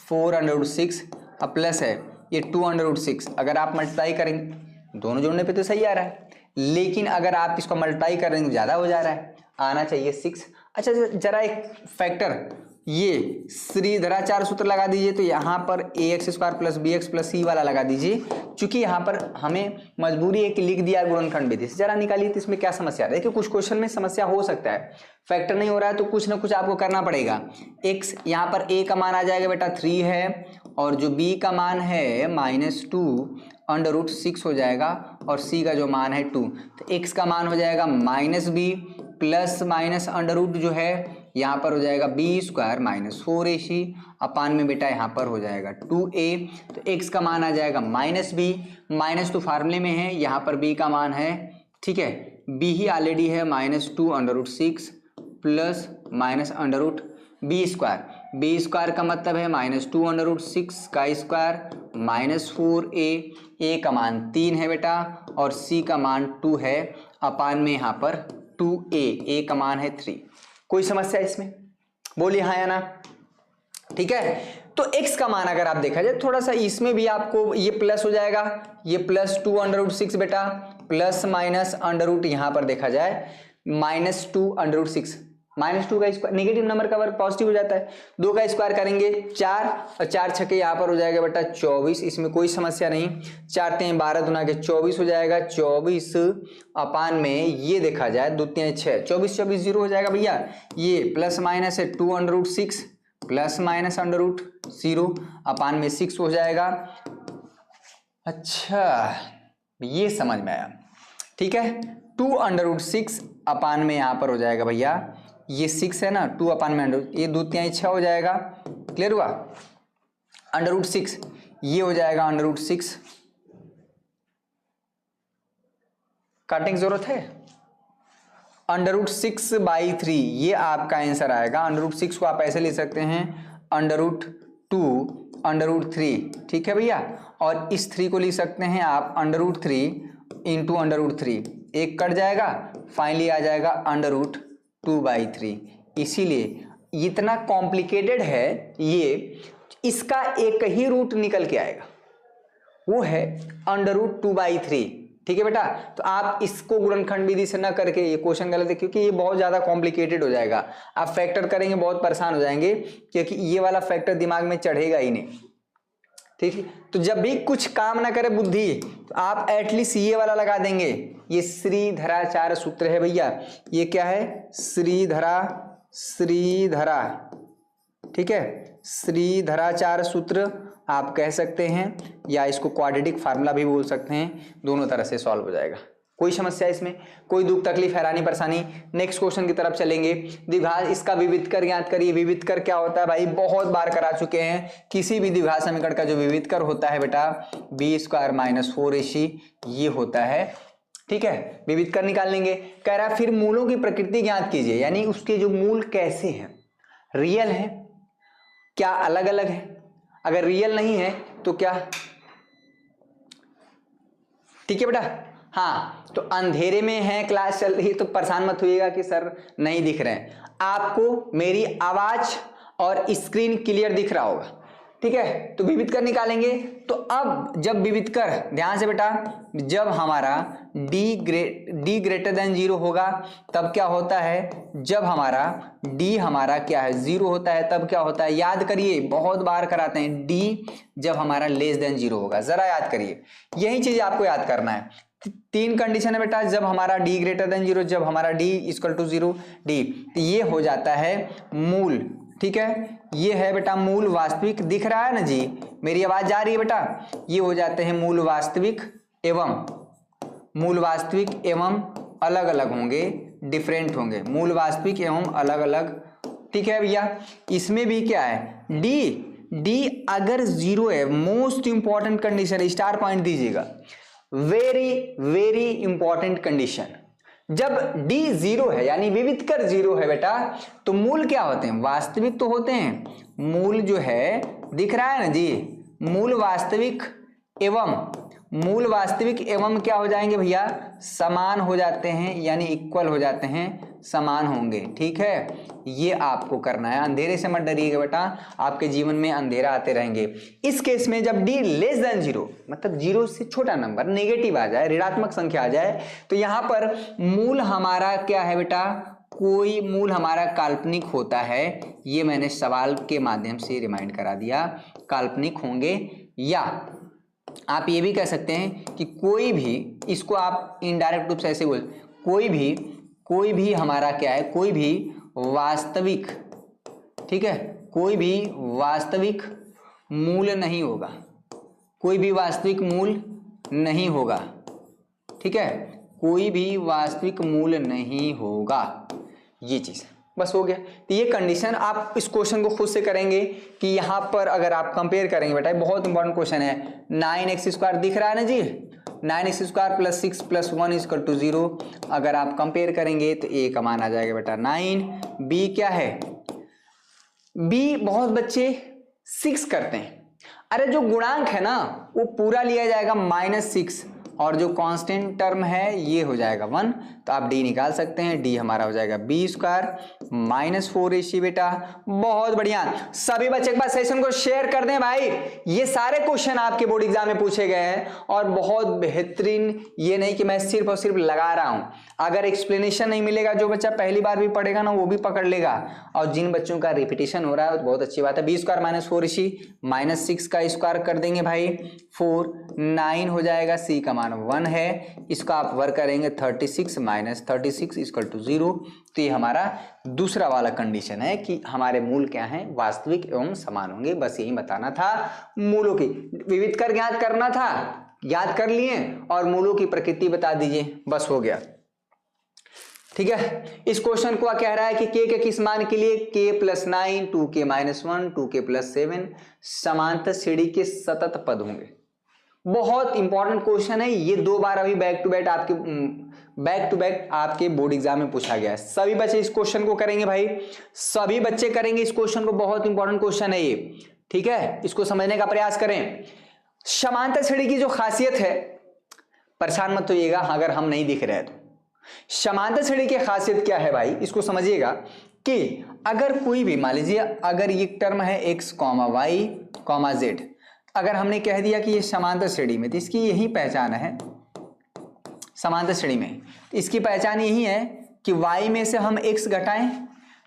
4√6 और प्लस है ये 2√6। अगर आप मल्टीप्लाई करेंगे, दोनों जोड़ने पे तो सही आ रहा है, लेकिन अगर आप इसको मल्टीप्लाई करेंगे ज्यादा हो जा रहा है, आना चाहिए 6। अच्छा जरा एक फैक्टर, ये श्रीधराचार्य सूत्र लगा दीजिए, तो यहाँ पर ax² plus bx plus c वाला लगा दीजिए, क्योंकि यहाँ पर हमें मजबूरी है कि लिख दिया गुणनखंड विधि से। जरा निकालिए तो इसमें क्या समस्या है। देखिए कुछ क्वेश्चन में समस्या हो सकता है, फैक्टर नहीं हो रहा है तो कुछ ना कुछ आपको करना पड़ेगा। x यहाँ पर a का मान आ जाएगा बेटा 3 है, और जो b का मान है -2√6 हो जाएगा, और c का जो मान है 2, तो x का मान हो जाएगा -b प्लस माइनस √ जो है यहाँ पर हो जाएगा b² माइनस 4ac, अपान में बेटा यहाँ पर हो जाएगा 2a, तो x का मान आ जाएगा -b, माइनस तो फार्मूले में है, यहाँ पर b का मान है, ठीक है, b ही ऑलरेडी है -2√6 प्लस माइनस b² का मतलब है -2√6 का स्क्वायर माइनस 4a, a का मान 3 है बेटा और c का मान 2 है, अपान में यहाँ पर 2a, a का मान है 3। कोई समस्या इसमें, बोलिए हाँ या ना, ठीक है। तो x का मान अगर आप देखा जाए थोड़ा सा, इसमें भी आपको ये प्लस हो जाएगा, ये प्लस 2√6 बेटा, प्लस माइनस √ यहां पर देखा जाए -2√6, -2 का स्क्वायर, नेगेटिव नंबर का वर्ग पॉजिटिव हो जाता है, 2 का स्क्वायर करेंगे 4, और 4 छके यहाँ पर हो जाएगा बेटा 24, इसमें कोई समस्या नहीं, 4 3 12 दूना के 24 हो जाएगा, 24 अपान में ये देखा जाए 2 3 6, 24 24 0 हो जाएगा भैया, ये प्लस माइनस है 2√6 प्लस माइनस √0 अपान में 6 हो जाएगा। अच्छा ये समझ में आया, ठीक है, 2√6 अपान में यहाँ पर हो जाएगा भैया, ये 6 है ना, 2 अपान में ये 2 3 6 हो जाएगा, क्लियर हुआ, √6 ये हो जाएगा √6, काटने की जरूरत है, √6/3 ये आपका आंसर आएगा। √6 को आप ऐसे ले सकते हैं √2 √3, ठीक है भैया। और इस 3 को लिख सकते हैं आप √3 इंटू √3, एक कट जाएगा, फाइनली आ जाएगा √2/3। इसीलिए इतना कॉम्प्लिकेटेड है ये, इसका एक ही रूट निकल के आएगा, वो है √2/3, ठीक है बेटा। तो आप इसको गुणनखंड विधि से ना करके, ये क्वेश्चन गलत है क्योंकि ये बहुत ज्यादा कॉम्प्लिकेटेड हो जाएगा, आप फैक्टर करेंगे बहुत परेशान हो जाएंगे, क्योंकि ये वाला फैक्टर दिमाग में चढ़ेगा ही नहीं, ठीक है। तो जब भी कुछ काम ना करे बुद्धि, तो आप एटलीस्ट ये वाला लगा देंगे। ये श्रीधराचार्य सूत्र है भैया, ये क्या है, श्रीधरा, ठीक है, श्रीधराचार्य सूत्र आप कह सकते हैं, या इसको क्वाड्रेटिक फार्मूला भी बोल सकते हैं, दोनों तरह से सॉल्व हो जाएगा। कोई समस्या इसमें, कोई दुख तकलीफ हैरानी परेशानी। नेक्स्ट क्वेश्चन की तरफ चलेंगे। द्विघात, इसका विविध कर ज्ञात करिए। विविध कर क्या होता है भाई, बहुत बार करा चुके हैं। किसी भी द्विघात समीकरण का जो विविध कर होता है बेटा, b² - 4ac ये होता है, ठीक है। विविध कर निकाल लेंगे। कह रहा है फिर मूलों की प्रकृति ज्ञात कीजिए, यानी उसके जो मूल कैसे हैं, रियल है क्या अलग अलग है, अगर रियल नहीं है तो क्या, ठीक है बेटा। हाँ, तो अंधेरे में है, क्लास चल रही है, तो परेशान मत होइएगा कि सर नहीं दिख रहे हैं। आपको मेरी आवाज और स्क्रीन क्लियर दिख रहा होगा, ठीक है। तो विविध कर निकालेंगे। तो अब जब विविध कर, ध्यान से बेटा, जब हमारा d greater than 0 होगा तब क्या होता है, जब हमारा d हमारा क्या है 0 होता है तब क्या होता है, याद करिए, बहुत बार कराते हैं। d जब हमारा लेस देन 0 होगा, जरा याद करिए, यही चीज आपको याद करना है। 3 कंडीशन है बेटा, जब हमारा d greater than 0, जब हमारा d = 0, d ये हो जाता है मूल, ठीक है। ये है बेटा मूल वास्तविक, दिख रहा है ना जी, मेरी आवाज जा रही है बेटा। ये हो जाते हैं मूल वास्तविक एवं अलग अलग होंगे, डिफरेंट होंगे, मूल वास्तविक एवं अलग अलग, ठीक है भैया। इसमें भी क्या है, d अगर 0 है, most important condition, star point दीजिएगा, वेरी इंपॉर्टेंट कंडीशन। जब d 0 है यानी विविध कर 0 है बेटा, तो मूल क्या होते हैं, वास्तविक तो होते हैं। मूल जो है दिख रहा है ना जी, मूल वास्तविक एवं क्या हो जाएंगे भैया, समान हो जाते हैं, यानी इक्वल हो जाते हैं, समान होंगे, ठीक है। ये आपको करना है, अंधेरे से मत डरिएगा बेटा, आपके जीवन में अंधेरा आते रहेंगे। इस केस में जब d लेस देन 0, मतलब 0 से छोटा नंबर, नेगेटिव आ जाए, ऋणात्मक संख्या आ जाए, तो यहां पर मूल हमारा क्या है बेटा, कोई मूल हमारा काल्पनिक होता है। ये मैंने सवाल के माध्यम से रिमाइंड करा दिया, काल्पनिक होंगे, या आप ये भी कह सकते हैं कि कोई भी, इसको आप इनडायरेक्ट रूप से ऐसे बोल, कोई भी हमारा क्या है, कोई भी वास्तविक, ठीक है, कोई भी वास्तविक मूल नहीं होगा, कोई भी वास्तविक मूल नहीं होगा, ठीक है, कोई भी वास्तविक मूल नहीं होगा, ये चीज बस हो गया। तो ये कंडीशन आप इस क्वेश्चन को खुद से करेंगे कि यहां पर अगर आप कंपेयर करेंगे बेटा, बहुत इंपॉर्टेंट क्वेश्चन है। 9x² दिख रहा है ना जी, 9x² + 6 + 1 = 0। अगर आप कंपेयर करेंगे तो a का मान आ जाएगा बेटा 9। b क्या है, b बहुत बच्चे 6 करते हैं, अरे जो गुणांक है ना वो पूरा लिया जाएगा -6, और जो कांस्टेंट टर्म है ये हो जाएगा 1। तो आप d निकाल सकते हैं, d हमारा हो जाएगा b² - 4ac बेटा। बहुत बढ़िया, सभी बच्चे के पास सेशन को शेयर कर दें भाई। ये सारे क्वेश्चन आपके बोर्ड एग्जाम में पूछे गए हैं और बहुत बेहतरीन, ये नहीं कि मैं सिर्फ और सिर्फ लगा रहा हूं। अगर एक्सप्लेनेशन नहीं मिलेगा, जो बच्चा पहली बार भी पढ़ेगा ना वो भी पकड़ लेगा, और जिन बच्चों का रिपीटेशन हो रहा है तो बहुत अच्छी बात है। b² - 4ac, -6 का स्क्वायर कर देंगे भाई 4, 9 हो जाएगा, c का मान 1 है, इसका आप वर्क करेंगे 36 - 36 = 0। तो ये हमारा दूसरा वाला कंडीशन है कि हमारे मूल क्या हैं, वास्तविक एवं समान होंगे। बस यही बताना था, मूलों की विविध कर ज्ञात करना था, याद कर लिए, और मूलों की प्रकृति बता दीजिए, बस हो गया, ठीक है। इस क्वेश्चन को कह रहा है कि k के किस मान के लिए k + 9, 2k - 1, 2k + 7 समांतर श्रेणी के सतत पद होंगे। बहुत इंपॉर्टेंट क्वेश्चन है ये, 2 बार अभी बैक टू बैक आपके बैक टू बैक आपके बोर्ड एग्जाम में पूछा गया है। सभी बच्चे इस क्वेश्चन को करेंगे भाई, सभी बच्चे करेंगे इस क्वेश्चन को, बहुत इंपॉर्टेंट क्वेश्चन है ये, ठीक है, इसको समझने का प्रयास करें। समांतर श्रेणी की जो खासियत है, परेशान मत होइएगा अगर हम नहीं दिख रहे तो। समांतर श्रेणी की खासियत क्या है भाई, इसको समझिएगा कि अगर कोई भी, मान लीजिए अगर ये टर्म है x, y, z, अगर हमने कह दिया कि ये समांतर श्रेणी में, तो इसकी यही पहचान है समांतर श्रेणी में, इसकी पहचान यही है कि y में से हम x घटाएं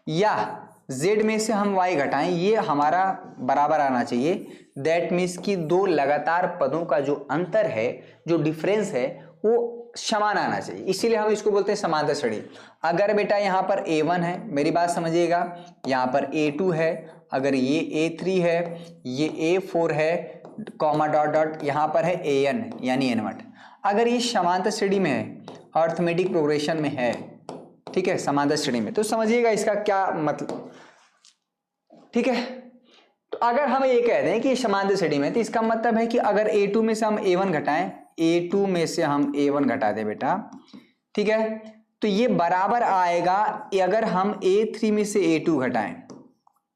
या z में से हम y घटाएं, ये हमारा बराबर आना चाहिए। दैट मीन्स कि दो लगातार पदों का जो अंतर है, जो डिफरेंस है, वो समान आना चाहिए, इसीलिए हम इसको बोलते हैं समांतर श्रेणी। अगर बेटा यहाँ पर A1 है, मेरी बात समझिएगा, यहाँ पर A2 है, अगर ये A3 है, ये A4 है, कॉमा डॉट डॉट यहाँ पर है AN यानी N1, अगर ये समांतर श्रेणी में है, अर्थमेटिक प्रोग्रेशन में है, ठीक है, समांतर श्रेणी में, तो समझिएगा इसका क्या मतलब, ठीक है। तो अगर हम ये कह दें कि समांतर श्रेणी में, तो इसका मतलब है कि अगर A2 में से हम A1 घटाएं, A2 में से हम A1 घटा दें बेटा, ठीक है, तो ये बराबर आएगा अगर हम A3 में से A2 घटाएं,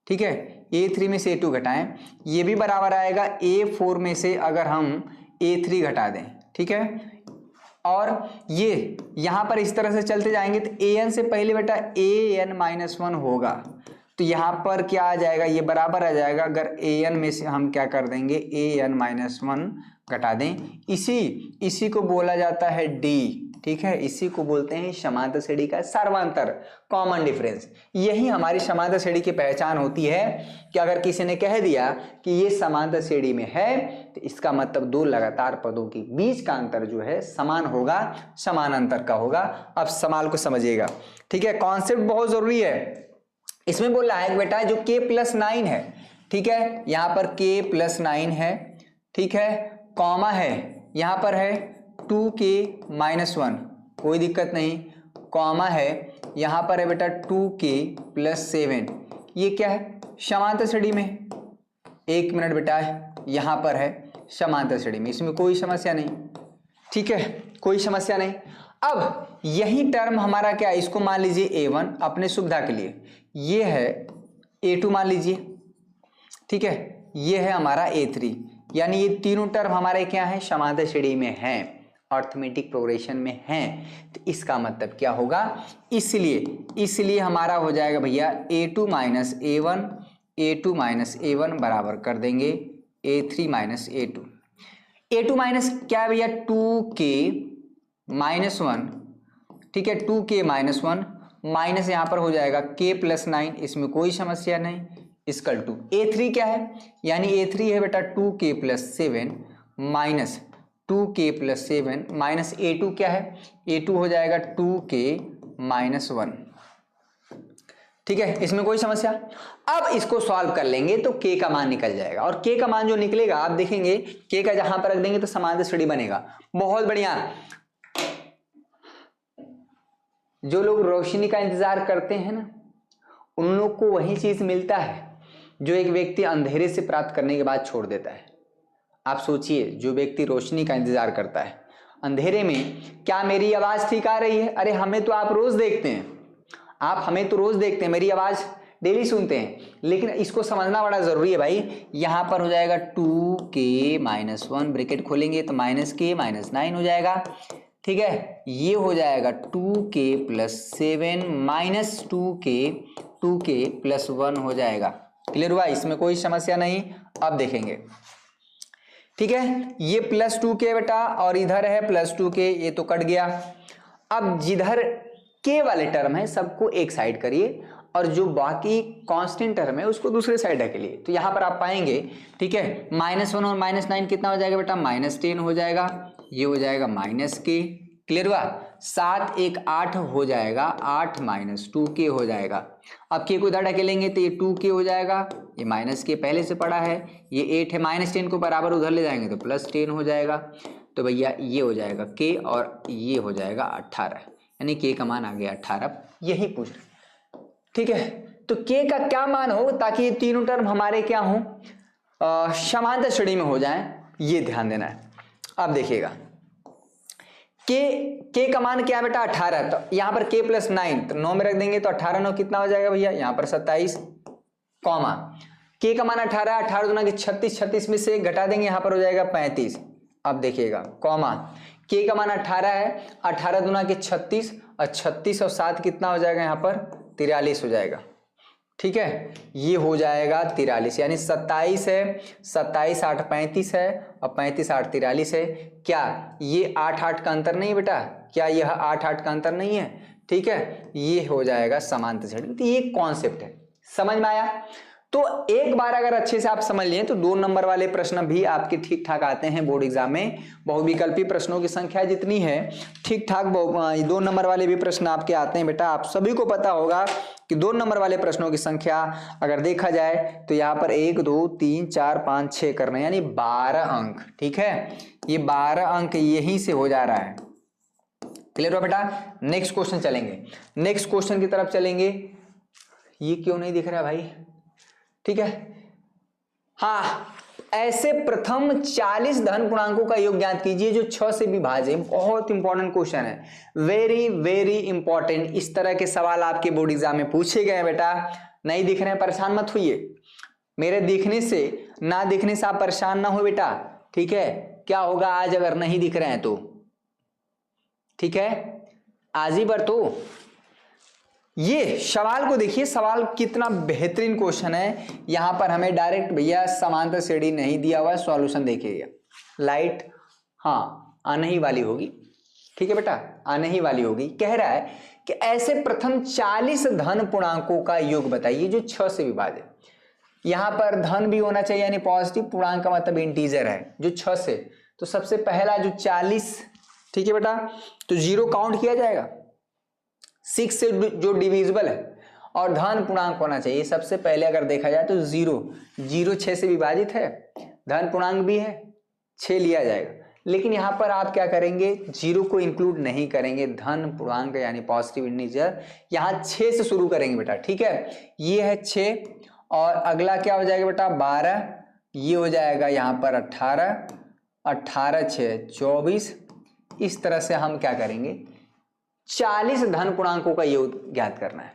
ठीक है, A3 में से A2 घटाएं, ये भी बराबर आएगा A4 में से अगर हम A3 घटा दें, ठीक है। और ये यहां पर इस तरह से चलते जाएंगे तो AN से पहले बेटा AN-1 होगा, तो यहां पर क्या आ जाएगा, ये बराबर आ जाएगा अगर AN में से हम क्या कर देंगे AN-1 घटा दें, इसी को बोला जाता है D, ठीक है, इसी को बोलते हैं समांतर श्रेणी का सर्वांतर, कॉमन डिफरेंस। यही हमारी समांतर श्रेणी की पहचान होती है कि अगर किसी ने कह दिया कि ये समांतर श्रेणी में है, तो इसका मतलब दो लगातार पदों के बीच का अंतर जो है समान होगा, समान अंतर का होगा। अब सवाल को समझिएगा, ठीक है, कॉन्सेप्ट बहुत जरूरी है। इसमें बोल रहा है बेटा जो k+9 है, ठीक है, यहां पर k+9 है, ठीक है, कॉमा है, यहां पर है 2k-1, कोई दिक्कत नहीं, कॉमा है, यहां पर है बेटा 2k+7, ये क्या है, समांतर श्रेणी में, एक मिनट बेटा, यहां पर है समांतर श्रेणी में, इसमें कोई समस्या नहीं, ठीक है, कोई समस्या नहीं। अब यही टर्म हमारा क्या है, इसको मान लीजिए A1 अपने सुविधा के लिए, ये है A2 मान लीजिए, ठीक है, ये है हमारा A3, यानी ये तीनों टर्म हमारे क्या है, समांतर श्रेणी में हैं, अर्थमेटिक प्रोग्रेशन में हैं। तो इसका मतलब क्या होगा, इसलिए हमारा हो जाएगा भैया A2 माइनस A1 बराबर कर देंगे A3 minus A2। A2 minus क्या है भैया 2k-1, ठीक है, 2k-1 माइनस यहाँ पर हो जाएगा k+9, इसमें कोई समस्या नहीं, इसकल टू A3 क्या है, यानी A3 है बेटा 2k+7 minus 2k+7 minus A2 क्या है, A2 हो जाएगा 2k-1, ठीक है, इसमें कोई समस्या। अब इसको सॉल्व कर लेंगे तो k का मान निकल जाएगा, और k का मान जो निकलेगा आप देखेंगे k का जहां पर रख देंगे तो समांतर श्रेणी बनेगा। बहुत बढ़िया, जो लोग रोशनी का इंतजार करते हैं ना, उन लोग को वही चीज मिलता है जो एक व्यक्ति अंधेरे से प्राप्त करने के बाद छोड़ देता है। आप सोचिए, जो व्यक्ति रोशनी का इंतजार करता है अंधेरे में, क्या मेरी आवाज ठीक आ रही है, अरे हमें तो आप रोज देखते हैं, आप हमें तो रोज देखते हैं, मेरी आवाज डेली सुनते हैं, लेकिन इसको समझना बड़ा जरूरी है भाई। यहां पर हो जाएगा 2k-1 ब्रैकेट खोलेंगे तो -k-9 हो जाएगा, ठीक है, ये हो जाएगा 2k+7 माइनस 2k+1 हो जाएगा। क्लियर हुआ, इसमें कोई समस्या नहीं। अब देखेंगे, ठीक है, ये +2k बेटा और इधर है +2k, ये तो कट गया। अब जिधर k वाले टर्म है सबको एक साइड करिए और जो बाकी कांस्टेंट टर्म है उसको दूसरे साइड रखिए। तो यहां पर आप पाएंगे, ठीक है, -1 और -9 कितना हो जाएगा बेटा, -10 हो जाएगा, ये हो जाएगा -k। क्लियर हुआ, 7 1 8 हो जाएगा, 8 - 2k हो जाएगा। अब k को इधर ढकेलेंगे तो ये 2k हो जाएगा, ये -k पहले से पड़ा है, ये 8 है, -10 को बराबर उधर ले जाएंगे तो +10 हो जाएगा। तो भैया ये हो जाएगा k और ये हो जाएगा 18, यानी k का मान आ गया 18, यही पूछ रहे, ठीक है। तो k का क्या मान हो ताकि ये तीनों टर्म हमारे क्या हो, समांतर श्रेणी में हो जाए, ये ध्यान देना है। अब देखिएगा के का मान क्या है बेटा 18, तो यहाँ पर k प्लस 9, तो 9 में रख देंगे तो 18 9 कितना हो जाएगा भैया, यहाँ पर 27, कॉमा k का मान 18, 18 दूना के 36, 36 में से घटा देंगे यहाँ पर हो जाएगा 35। अब देखिएगा कॉमा k का मान 18 है, 18 दूना के 36 और 36 और 7 कितना हो जाएगा यहाँ पर 43 हो जाएगा। ठीक है, ये हो जाएगा 43, यानी 27 है, 27 8 35 है और 35 8 43 है। क्या ये 8 8 का अंतर नहीं है बेटा, क्या यह 8 8 का अंतर नहीं है? ठीक है, ये हो जाएगा समांतर श्रेणी। तो ये कॉन्सेप्ट है, समझ में आया? तो एक बार अगर अच्छे से आप समझ लिए तो 2 नंबर वाले प्रश्न भी आपके ठीक ठाक आते हैं बोर्ड एग्जाम में। बहुविकल्पी प्रश्नों की संख्या जितनी है ठीक ठाक 2 नंबर वाले भी प्रश्न आपके आते हैं बेटा। आप सभी को पता होगा कि 2 नंबर वाले प्रश्नों की संख्या अगर देखा जाए तो यहाँ पर 1 2 3 4 5 6 करना, यानी 12 अंक। ठीक है, ये 12 अंक यहीं से हो जा रहा है। क्लियर हुआ बेटा? नेक्स्ट क्वेश्चन चलेंगे, नेक्स्ट क्वेश्चन की तरफ चलेंगे। ये क्यों नहीं दिख रहा भाई? ठीक है, हाँ, ऐसे प्रथम 40 धन पूर्णांकों का योग ज्ञात कीजिए जो 6 से विभाज्य। बहुत इंपॉर्टेंट क्वेश्चन है, वेरी वेरी इंपॉर्टेंट। इस तरह के सवाल आपके बोर्ड एग्जाम में पूछे गए हैं बेटा। नहीं दिख रहे हैं परेशान मत होइए, मेरे दिखने से ना दिखने से आप परेशान ना हो बेटा। ठीक है, क्या होगा आज अगर नहीं दिख रहे हैं तो? ठीक है, आज ही पर तो ये सवाल को देखिए, सवाल कितना बेहतरीन क्वेश्चन है। यहां पर हमें डायरेक्ट भैया समांतर श्रेणी नहीं दिया हुआ है, सॉल्यूशन देखिएगा। लाइट हाँ आने ही वाली होगी। ठीक है बेटा, आने ही वाली होगी। कह रहा है कि ऐसे प्रथम 40 धन पूर्णांकों का योग बताइए जो 6 से विभाज्य। यहां पर धन भी होना चाहिए, यानी पॉजिटिव पूर्णांक का मतलब इंटीजर है जो 6 से। तो सबसे पहला जो 40, ठीक है बेटा, तो 0 काउंट किया जाएगा। 6 से जो डिविजिबल है और धन पूर्णांक होना चाहिए। सबसे पहले अगर देखा जाए तो 0 6 से विभाजित है, धन पूर्णांक भी है, 6 लिया जाएगा। लेकिन यहां पर आप क्या करेंगे, 0 को इंक्लूड नहीं करेंगे, धन पूर्णांक यानी पॉजिटिव इंटीजर यहां 6 से शुरू करेंगे बेटा। ठीक है, ये है 6 और अगला क्या हो जाएगा बेटा 12, ये हो जाएगा यहां पर 18, 18 6 24। इस तरह से हम क्या करेंगे, 40 धन पूर्णांकों का योग ज्ञात करना है।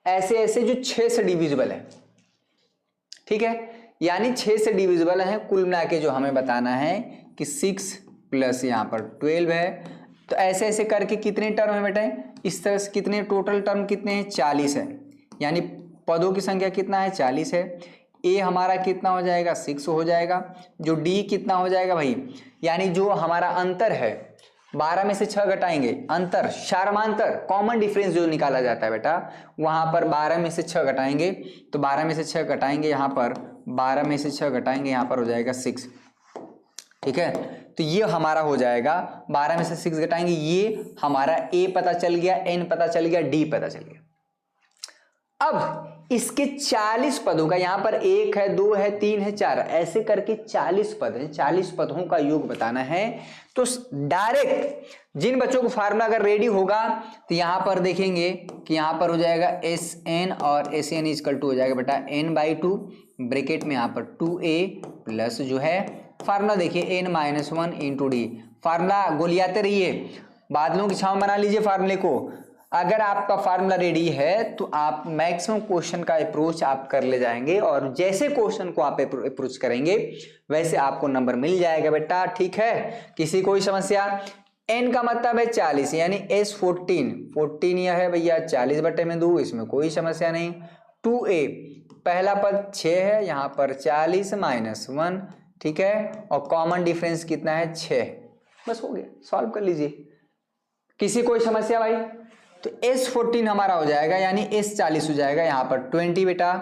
ऐसे ऐसे जो 6 से डिविजिबल है। ठीक है, यानी 6 से डिविजिबल है। कुल मिला के जो हमें बताना है कि 6 प्लस यहाँ पर 12 है। तो ऐसे ऐसे करके कितने टर्म है बेटा, इस तरह से कितने टोटल टर्म कितने हैं, 40 है। यानी पदों की संख्या कितना है, 40 है। ए हमारा कितना हो जाएगा, 6 हो जाएगा। जो डी कितना हो जाएगा भाई, यानी जो हमारा अंतर है 12 में से 6 घटाएंगे, अंतर शारमांतर कॉमन डिफरेंस जो निकाला जाता है बेटा, वहां पर 12 में से 6 घटाएंगे। तो 12 में से 6 घटाएंगे, यहाँ पर 12 में से 6 घटाएंगे, यहाँ पर हो जाएगा 6। ठीक है, तो ये हमारा हो जाएगा 12 में से 6 घटाएंगे, ये हमारा ए पता चल गया, एन पता चल गया, डी पता चल गया। अब इसके 40 पदों का, यहां पर 1 है 2 है 3 है 4, ऐसे करके 40 पद है, 40 पदों का योग बताना है। तो डायरेक्ट जिन बच्चों को फार्मूला अगर रेडी होगा तो यहां पर देखेंगे कि यहां पर हो जाएगा एस एन, और एस एन इजकल टू हो जाएगा बेटा n/2 ब्रैकेट में यहां पर 2a प्लस जो है फार्मूला देखिए n-1 इंटू डी। फार्मूला गोलियाते रहिए, बादलों की छांव बना लीजिए फार्मूले को। अगर आपका फार्मूला रेडी है तो आप मैक्सिमम क्वेश्चन का अप्रोच आप कर ले जाएंगे, और जैसे क्वेश्चन को आप अप्रोच करेंगे वैसे आपको नंबर मिल जाएगा बेटा। ठीक है, किसी कोई समस्या? n का मतलब है 40, यानी s 14 यह है भैया 40/2, इसमें कोई समस्या नहीं। 2a पहला पद 6 है, यहाँ पर 40 - 1, ठीक है, और कॉमन डिफरेंस कितना है 6। बस हो गया, सॉल्व कर लीजिए। किसी कोई समस्या भाई? तो S14 हमारा हो जाएगा, यानी S40 हो जाएगा, यहाँ पर 20 बेटा।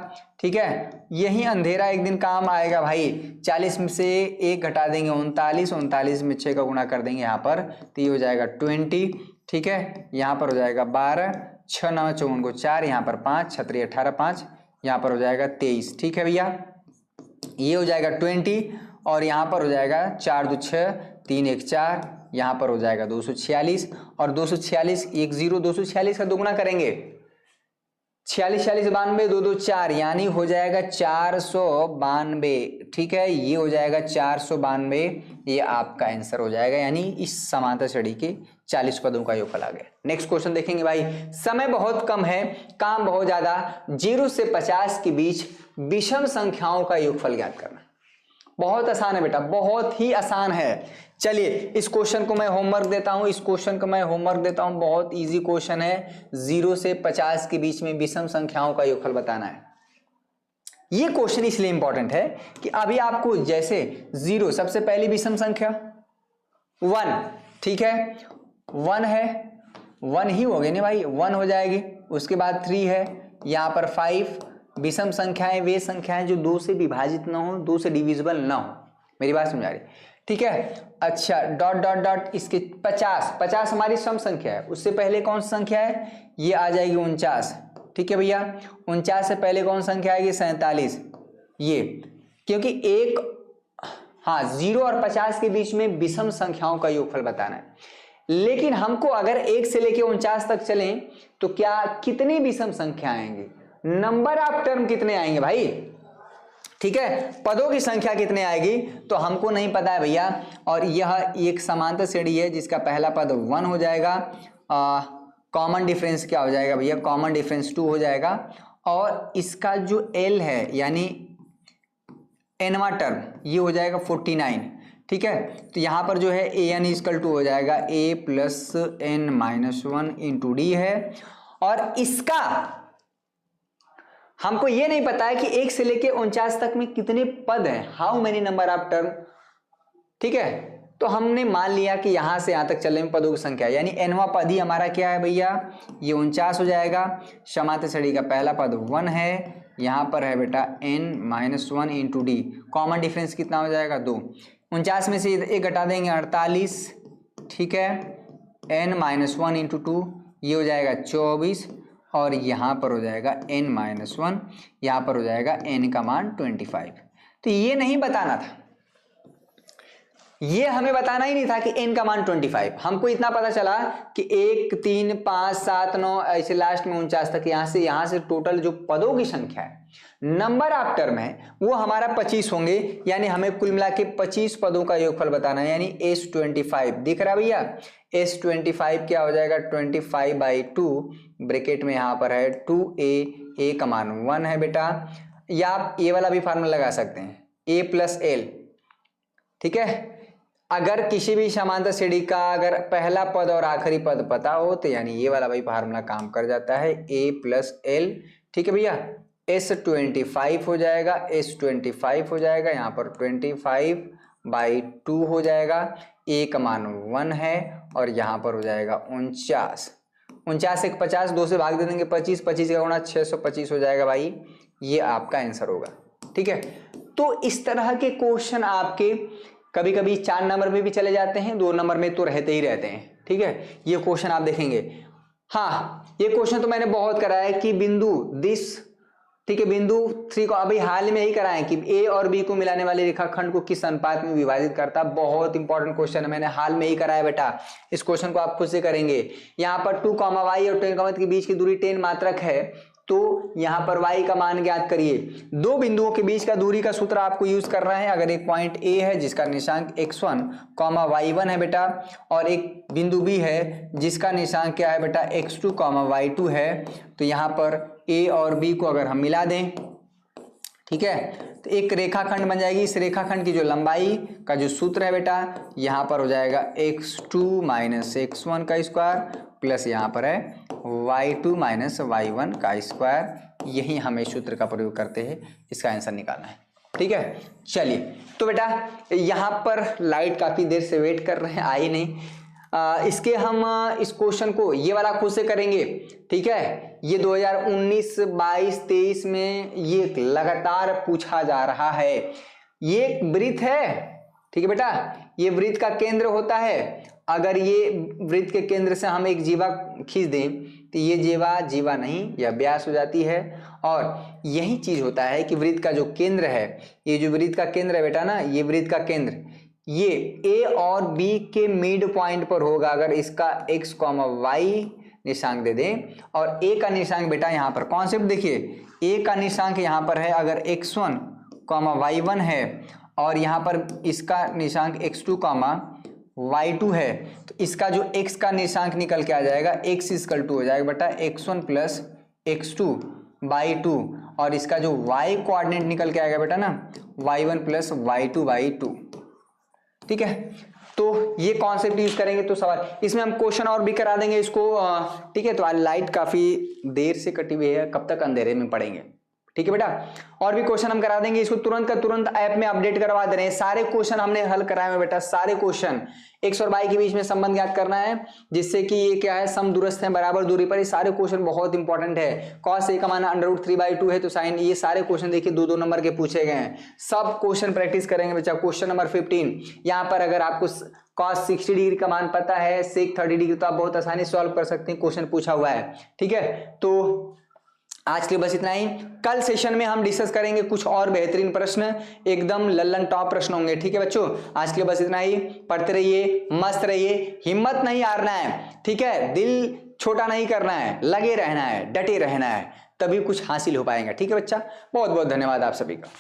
ठीक है, यही अंधेरा एक दिन काम आएगा भाई। 40 में से 1 घटा देंगे 39, 39 में 6 का गुणा कर देंगे यहाँ पर, तो ये हो जाएगा 20। ठीक है, यहाँ पर हो जाएगा 12, 6 9 54 को 4, यहाँ पर 5, 6 18 5, यहाँ पर हो जाएगा 23। ठीक है भैया, ये हो जाएगा 20, और यहाँ पर हो जाएगा 4 2 6 3 1 4, यहाँ पर हो जाएगा 246, और 246 1 0 246 का दोगुना करेंगे 46 46 92 2 2 4, यानी हो जाएगा 492। ठीक है, ये हो जाएगा 492, ये आपका आंसर हो जाएगा। यानी इस समांतर श्रेणी के 40 पदों का योगफल आ गया। नेक्स्ट क्वेश्चन देखेंगे भाई। समय बहुत कम है, काम बहुत ज्यादा, 0 से 50 के बीच विषम संख्याओं का योगफल ज्ञात करना। बहुत आसान है बेटा, बहुत ही आसान है। चलिए इस क्वेश्चन को मैं होमवर्क देता हूं, बहुत इजी क्वेश्चन है। 0 से 50 के बीच में विषम संख्याओं का योगफल बताना है। ये क्वेश्चन इसलिए इंपॉर्टेंट है कि अभी आपको जैसे 0 सबसे पहली विषम संख्या 1, ठीक है, 1 है, 1 ही हो गए ना भाई, 1 हो जाएगी। उसके बाद 3 है, यहां पर 5। विषम संख्याएं वे संख्याएं जो 2 से विभाजित ना हो, 2 से डिविजिबल ना हो। मेरी बात समझा रही, ठीक है। अच्छा डॉट डॉट डॉट इसके 50 हमारी सम संख्या है। उससे पहले कौन सी संख्या है, ये आ जाएगी 49, ठीक है भैया। 49 से पहले कौन संख्या आएगी, 47। ये क्योंकि 0 और 50 के बीच में विषम संख्याओं का योगफल बताना है। लेकिन हमको अगर 1 से लेकर 49 तक चलें तो क्या कितनी विषम संख्या आएंगी, नंबर ऑफ टर्म कितने आएंगे भाई, ठीक है, पदों की संख्या कितने आएगी तो हमको नहीं पता है भैया। और यह एक समांतर श्रेणी है जिसका पहला पद 1 हो जाएगा, कॉमन डिफरेंस क्या हो जाएगा भैया, कॉमन डिफरेंस 2 हो जाएगा। और इसका जो L है यानी nवा टर्म ये हो जाएगा 49, ठीक है। तो यहां पर जो है an इक्वल टू हो जाएगा a plus n-1 into D है। और इसका हमको ये नहीं पता है कि 1 से लेके 49 तक में कितने पद हैं, how many number of term, ठीक है। तो हमने मान लिया कि यहां से यहां तक चलने में पदों की संख्या यानी nवा पद ही हमारा क्या है भैया, ये 49 हो जाएगा। समांतर श्रेणी का पहला पद 1 है, यहां पर है बेटा n-1 into D, common difference कितना हो जाएगा 2। 49 में से एक घटा देंगे 48, ठीक है, n-1 इंटू 2 ये हो जाएगा 24। और यहाँ पर हो जाएगा n-1, यहाँ पर हो जाएगा n का मान 25। तो ये नहीं बताना था, ये हमें बताना ही नहीं था कि n का मान 25। हमको इतना पता चला कि 1, 3, 5, 7, 9 ऐसे लास्ट में 49 तक, यहाँ से टोटल जो पदों की संख्या है, नंबर ऑफ टर्म है, वो हमारा 25 होंगे। यानी हमें कुल मिला के 25 पदों का योगफल बताना है, यानी S25 दिख रहा भैया। S25 क्या हो जाएगा, 25/2 ब्रैकेट में यहाँ पर है 2a, a का मान 1 है बेटा। या आप ये वाला भी फार्मूला लगा सकते हैं, a प्लस l, ठीक है। अगर किसी भी समांतर श्रेणी का अगर पहला पद और आखिरी पद पता हो तो यानी ये वाला भाई फार्मूला काम कर जाता है, a प्लस l, ठीक है भैया। S25 हो जाएगा, S25 हो जाएगा, यहाँ पर 25/2 हो जाएगा, a का मान 1 है। और यहाँ पर हो जाएगा 49, 49 से 50, 2 से भाग दे देंगे 25, 25 का गुणा 625 हो जाएगा भाई, ये आपका आंसर होगा, ठीक है। तो इस तरह के क्वेश्चन आपके कभी कभी 4 नंबर में भी चले जाते हैं, 2 नंबर में तो रहते ही रहते हैं, ठीक है। ये क्वेश्चन आप देखेंगे, हाँ ये क्वेश्चन तो मैंने बहुत कराया है कि बिंदु दिस, ठीक है, बिंदु 3 को अभी हाल में ही कराएं कि ए और बी को मिलाने वाले रेखाखंड को किस अनुपात में विभाजित करता। बहुत इंपॉर्टेंट क्वेश्चन है, मैंने हाल में ही कराया बेटा। इस क्वेश्चन को आप खुद से करेंगे। यहाँ पर 2, y और 10, के बीच की दूरी 10 मात्रक है, तो यहाँ पर y का मान ज्ञात करिए। 2 बिंदुओं के बीच का दूरी का सूत्र आपको यूज कर रहा है। अगर एक पॉइंट A है जिसका निशांक x1, y1 है बेटा, और एक बिंदु B है जिसका निशांक क्या है बेटा, x2, y2 है, तो यहाँ पर A और B को अगर हम मिला दें, ठीक है, तो एक रेखाखंड बन जाएगी। इस रेखाखंड की जो लंबाई का जो सूत्र है बेटा, यहाँ पर हो जाएगा x2 - x1 का स्क्वायर प्लस यहाँ पर है y2 - y1 का स्क्वायर। यही हमें सूत्र का प्रयोग करते हैं इसका आंसर निकालना है, ठीक है। चलिए तो बेटा यहाँ पर लाइट काफी देर से वेट कर रहे हैं, आई नहीं। इसके हम इस क्वेश्चन को ये वाला खुद से करेंगे, ठीक है। ये 2019, 22, 23 में ये लगातार पूछा जा रहा है। ये एक वृत्त है, ठीक है बेटा, ये वृत्त का केंद्र होता है। अगर ये वृत्त के केंद्र से हम एक जीवा खींच दें तो ये जीवा नहीं, यह व्यास हो जाती है। और यही चीज होता है कि वृत्त का जो केंद्र है, ये जो वृत्त का केंद्र है बेटा ना, ये वृत्त का केंद्र ये A और B के मिड पॉइंट पर होगा। अगर इसका x, y निशांक दे दें और A का निशांक बेटा यहाँ पर कॉन्सेप्ट देखिए, A का निशांक यहाँ पर है अगर x1, y1 है और यहाँ पर इसका निशांक x2, y2 है तो इसका जो x का निर्देशांक निकल के आ जाएगा x = हो जाएगा बेटा x1 + x2 बाई 2 और इसका जो y कोऑर्डिनेट निकल के आएगा बेटा ना y1 + y2/2। ठीक है, तो ये कॉन्सेप्ट यूज करेंगे तो सवाल इसमें हम क्वेश्चन और भी करा देंगे इसको। ठीक है, तो आज लाइट काफी देर से कटी हुई है, कब तक अंधेरे में पढ़ेंगे। ठीक है बेटा, और भी क्वेश्चन हम करा देंगे इसको, तुरंत का तुरंत ऐप में अपडेट करवा दे रहे हैं। सारे क्वेश्चन हमने हल कराए हैं बेटा, सारे क्वेश्चन x और y के बीच में संबंध ज्ञात करना है जिससे कि ये क्या है समदूरस्थ है बराबर दूरी पर। ये सारे क्वेश्चन बहुत इंपॉर्टेंट है। cos a का मान √3/2 है तो साइन, ये सारे क्वेश्चन देखिए 2-2 नंबर के पूछे गए हैं। सब क्वेश्चन प्रैक्टिस करेंगे बच्चा। क्वेश्चन नंबर 15 यहाँ पर अगर आपको cos 60 डिग्री का मान पता है, sec 30 डिग्री, तो आप बहुत आसानी से सॉल्व कर सकते हैं, क्वेश्चन पूछा हुआ है। ठीक है, तो आज के लिए बस इतना ही। कल सेशन में हम डिस्कस करेंगे कुछ और बेहतरीन प्रश्न, एकदम लल्लन टॉप प्रश्न होंगे। ठीक है बच्चों, आज के लिए बस इतना ही। पढ़ते रहिए, मस्त रहिए, हिम्मत नहीं हारना है। ठीक है, दिल छोटा नहीं करना है, लगे रहना है, डटे रहना है, तभी कुछ हासिल हो पाएगा। ठीक है बच्चा, बहुत बहुत धन्यवाद आप सभी का।